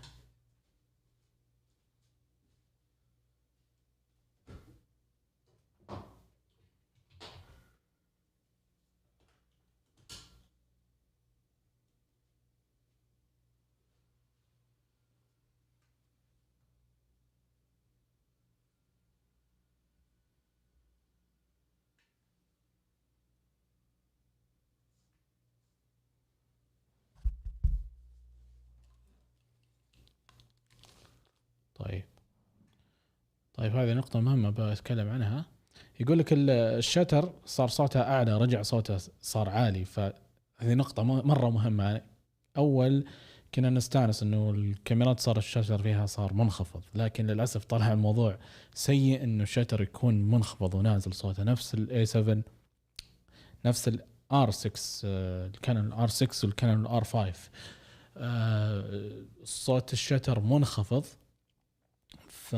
Speaker 1: طيب هذه نقطة مهمة بتكلم عنها. يقول لك الشتر صار صوته أعلى، رجع صوته صار عالي، فهذه نقطة مرة مهمة. أول كنا نستانس إنه الكاميرات صار الشتر فيها صار منخفض، لكن للأسف طلع الموضوع سيء إنه الشتر يكون منخفض ونازل صوته نفس ال A7، نفس ال R6، الكانون R6 والكانون R5. صوت الشتر منخفض، ف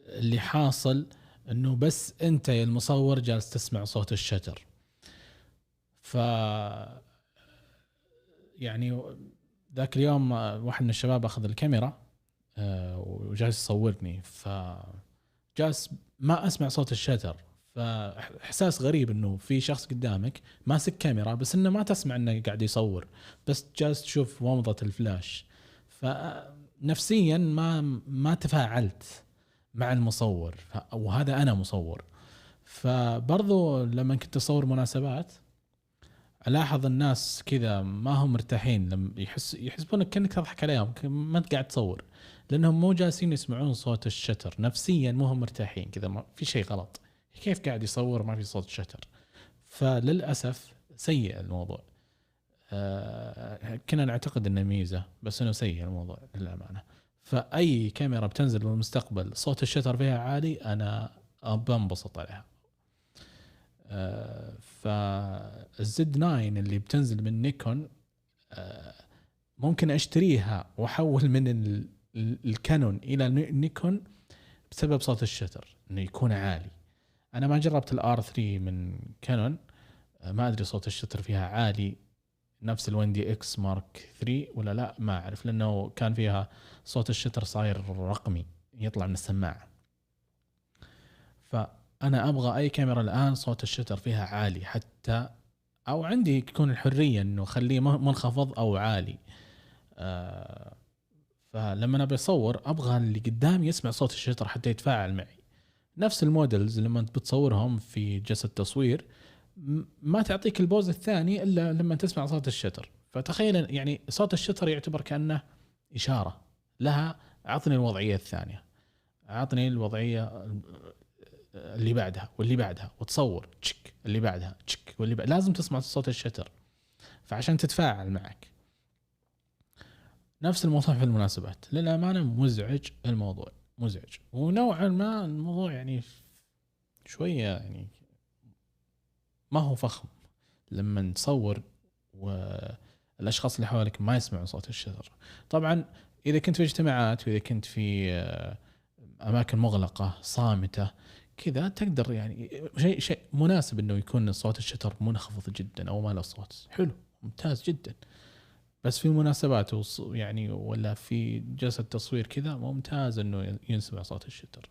Speaker 1: اللي حاصل انه بس انت يا المصور جالس تسمع صوت الشتر. ف يعني ذاك اليوم واحد من الشباب اخذ الكاميرا وجالس يصورني، فجالس ما اسمع صوت الشتر، فاحساس غريب انه في شخص قدامك ماسك كاميرا بس انه ما تسمع انه قاعد يصور، بس جالس تشوف ومضة الفلاش. فنفسيا ما تفاعلت مع المصور، وهذا انا مصور. فبرضو لما كنت اصور مناسبات الاحظ الناس كذا ما هم مرتاحين، لما يحسبونك كأنك تضحك عليهم، ما انت قاعد تصور، لانهم مو جالسين يسمعون صوت الشتر. نفسيا مو هم مرتاحين كذا، ما في شيء غلط، كيف قاعد يصور ما في صوت شتر؟ فللاسف سيء الموضوع. كنا نعتقد انه ميزه، بس انه سيء الموضوع للامانه. فاي كاميرا بتنزل بالمستقبل صوت الشتر فيها عالي انا بنبسط عليها. فالزد 9 اللي بتنزل من نيكون ممكن اشتريها واحول من الكانون الى نيكون بسبب صوت الشتر انه يكون عالي. انا ما جربت الار 3 من كانون، ما ادري صوت الشتر فيها عالي نفس ال1 دي اكس مارك 3 ولا لا، ما اعرف، لانه كان فيها صوت الشتر صاير رقمي يطلع من السماعه. فانا ابغى اي كاميرا الان صوت الشتر فيها عالي، حتى او عندي تكون الحريه انه خليه منخفض او عالي. فلما انا بصور ابغى اللي قدامي يسمع صوت الشتر حتى يتفاعل معي. نفس المودلز لما انت بتصورهم في جلسة تصوير ما تعطيك البوز الثاني الا لما تسمع صوت الشتر. فتخيل يعني صوت الشتر يعتبر كأنه إشارة لها، اعطني الوضعية الثانية، اعطني الوضعية اللي بعدها واللي بعدها، وتصور تشك اللي بعدها تشك واللي بعدها. لازم تسمع صوت الشتر فعشان تتفاعل معك. نفس الموضوع في المناسبات، للأمانة مزعج الموضوع، مزعج، ونوعا ما الموضوع يعني شوية يعني ما هو فخم لما تصور والأشخاص اللي حواليك ما يسمعون صوت الشتر. طبعا إذا كنت في اجتماعات وإذا كنت في أماكن مغلقة صامتة كذا تقدر يعني شيء مناسب إنه يكون صوت الشتر منخفض جدا أو ما له صوت، حلو ممتاز جدا. بس في مناسبات يعني ولا في جلسة تصوير كذا ممتاز إنه ينسمع صوت الشتر،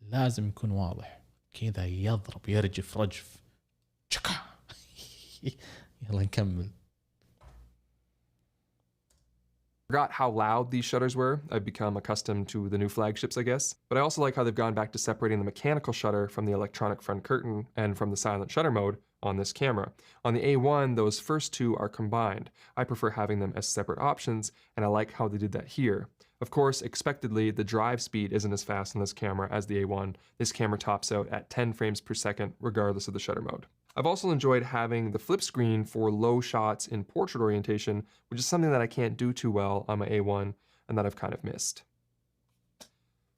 Speaker 1: لازم يكون واضح كذا، يضرب يرجف رجف شكا. يلا نكمل.
Speaker 3: Forgot how loud these shutters were. I've become accustomed to the new flagships, I guess. But I also like how they've gone back to separating the mechanical shutter from the electronic front curtain and from the silent shutter mode on this camera. On the A1, those first two are combined. I prefer having them as separate options, and I like how they did that here. Of course, expectedly, the drive speed isn't as fast on this camera as the A1. This camera tops out at 10 frames per second, regardless of the shutter mode. I've also enjoyed having the flip screen for low shots in portrait orientation, which is something that I can't do too well on my A1 and that I've kind of missed.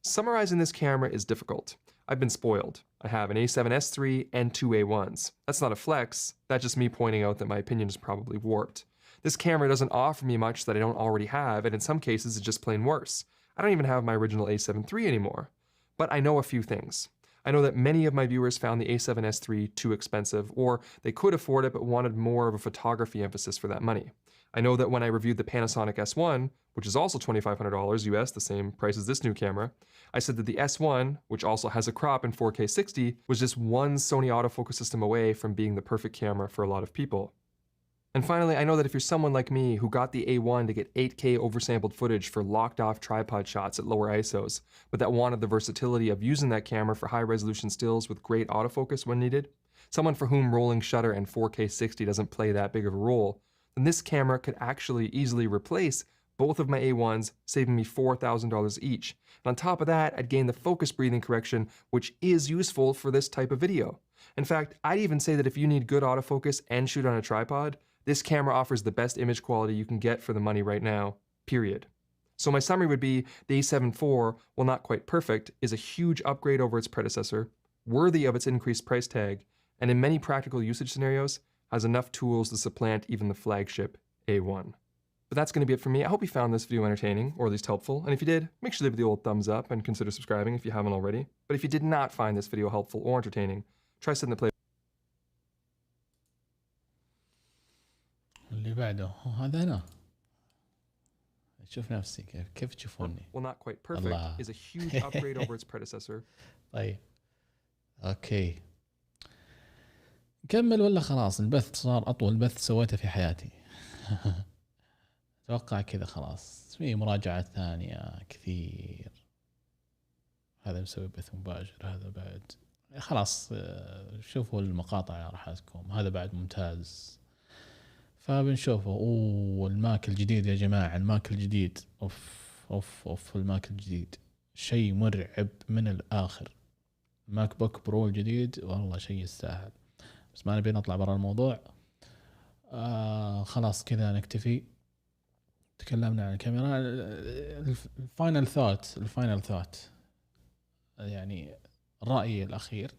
Speaker 3: Summarizing this camera is difficult. I've been spoiled. I have an A7S III and two A1s. That's not a flex, that's just me pointing out that my opinion is probably warped. This camera doesn't offer me much that I don't already have, and in some cases it's just plain worse. I don't even have my original A7 III anymore. But I know a few things. I know that many of my viewers found the A7S III too expensive, or they could afford it but wanted more of a photography emphasis for that money. I know that when I reviewed the Panasonic S1, which is also $2,500 US, the same price as this new camera, I said that the S1, which also has a crop in 4K 60, was just one Sony autofocus system away from being the perfect camera for a lot of people. And finally, I know that if you're someone like me who got the A1 to get 8K oversampled footage for locked off tripod shots at lower ISOs, but that wanted the versatility of using that camera for high resolution stills with great autofocus when needed, someone for whom rolling shutter and 4K 60 doesn't play that big of a role, then this camera could actually easily replace both of my A1s, saving me $4,000 each. And on top of that, I'd gain the focus breathing correction, which is useful for this type of video. In fact, I'd even say that if you need good autofocus and shoot on a tripod, this camera offers the best image quality you can get for the money right now, period. So my summary would be the A7 IV, while not quite perfect, is a huge upgrade over its predecessor, worthy of its increased price tag, and in many practical usage scenarios, has enough tools to supplant even the flagship A1. But that's going to be it for me. I hope you found this video entertaining, or at least helpful, and if you did, make sure to leave the old thumbs up and consider subscribing if you haven't already. But if you did not find this video helpful or entertaining, try setting the play.
Speaker 1: اللي بعده هذا أنا شوف نفسي كيف تشوفوني.
Speaker 3: Well, not quite perfect
Speaker 1: Allah.
Speaker 3: is a huge upgrade over its predecessor.
Speaker 1: طيب اوكي نكمل ولا خلاص البث صار أطول بث سويته في حياتي. أتوقع كذا خلاص في مراجعات ثانية كثير. هذا مسوي بث مباشر، هذا بعد خلاص شوفوا المقاطع راح أذكركم، هذا بعد ممتاز. فبنشوفه. اوه الماك الجديد يا جماعة، الماك الجديد اوف الماك الجديد شيء مرعب من الآخر. الماك بوك برو الجديد والله شيء يستاهل. بس ما نبي نطلع برا الموضوع. خلاص كذا نكتفي. تكلمنا عن الكاميرا. الفاينل ثوت يعني الرأي الأخير.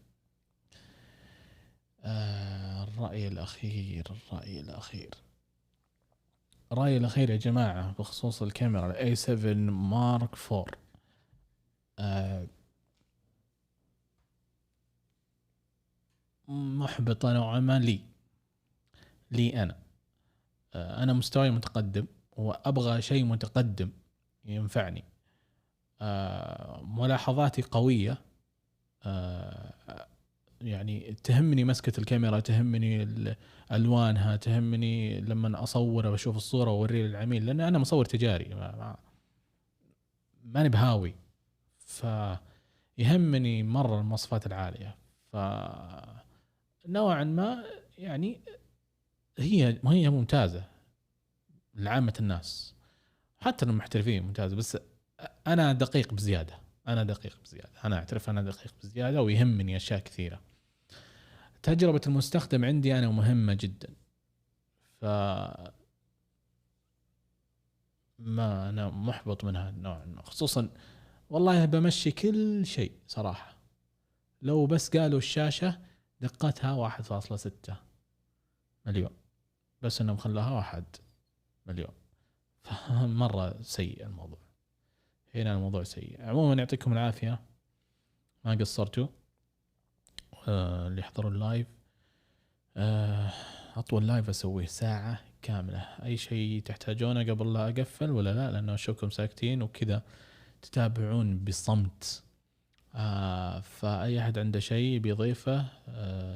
Speaker 1: الرأي الأخير يا جماعة بخصوص الكاميرا A7 Mark IV. محبطة نوعا ما لي أنا مستواي متقدم وأبغى شيء متقدم ينفعني. ملاحظاتي قوية. يعني تهمني مسكة الكاميرا، تهمني ألوانها، تهمني لما أصور وأشوف الصورة وأوريه للعميل، لأن أنا مصور تجاري ماني بهاوي، فيهمني مرة المواصفات العالية. فنوعا ما يعني هي ممتازة لعامة الناس، حتى المحترفين ممتازة، بس أنا دقيق بزيادة. أنا أعترف أنا دقيق بزيادة ويهمني أشياء كثيرة. تجربة المستخدم عندي أنا مهمة جدا. ما أنا محبط من هذا النوع، خصوصا والله بمشي كل شيء صراحة. لو بس قالوا الشاشة دقتها 1.6 مليون، بس أنهم خلاها 1 مليون، مرة سيء الموضوع. هنا الموضوع سيء. عموما يعطيكم العافية، ما قصرتوا. اللي يحضروا اللايف، أطول لايف أسويه ساعة كاملة. أي شيء تحتاجونه قبل لا أقفل ولا لا، لأنه أشوفكم ساكتين وكذا تتابعون بصمت. فأي أحد عنده شيء بيضيفه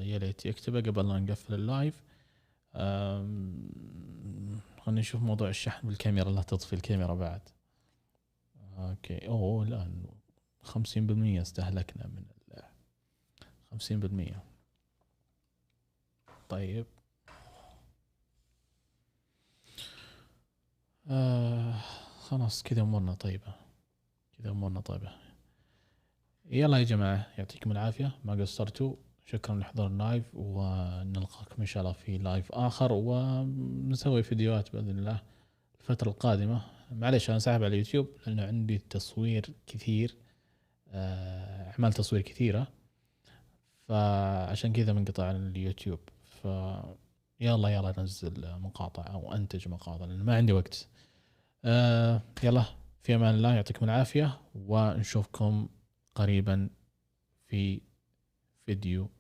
Speaker 1: يا ليت يكتبه قبل لا نقفل اللايف. خلينا نشوف موضوع الشحن بالكاميرا. لا تطفي الكاميرا بعد. اوكي اوه لا 50% استهلكنا من 50%. طيب خلاص كذا امورنا طيبة. يلا يا جماعة يعطيكم العافية ما قصرتوا. شكرا لحضور اللايف ونلقاكم ان شاء الله في لايف اخر ونسوي فيديوهات باذن الله الفترة القادمة. معليش انا ساحب على اليوتيوب لانه عندي تصوير كثير اعمال تصوير كثيرة فعشان كذا منقطع عن اليوتيوب. يلا انزل مقاطع او انتج مقاطع لان ما عندي وقت. يلا في امان الله يعطيكم العافية ونشوفكم قريبا في فيديو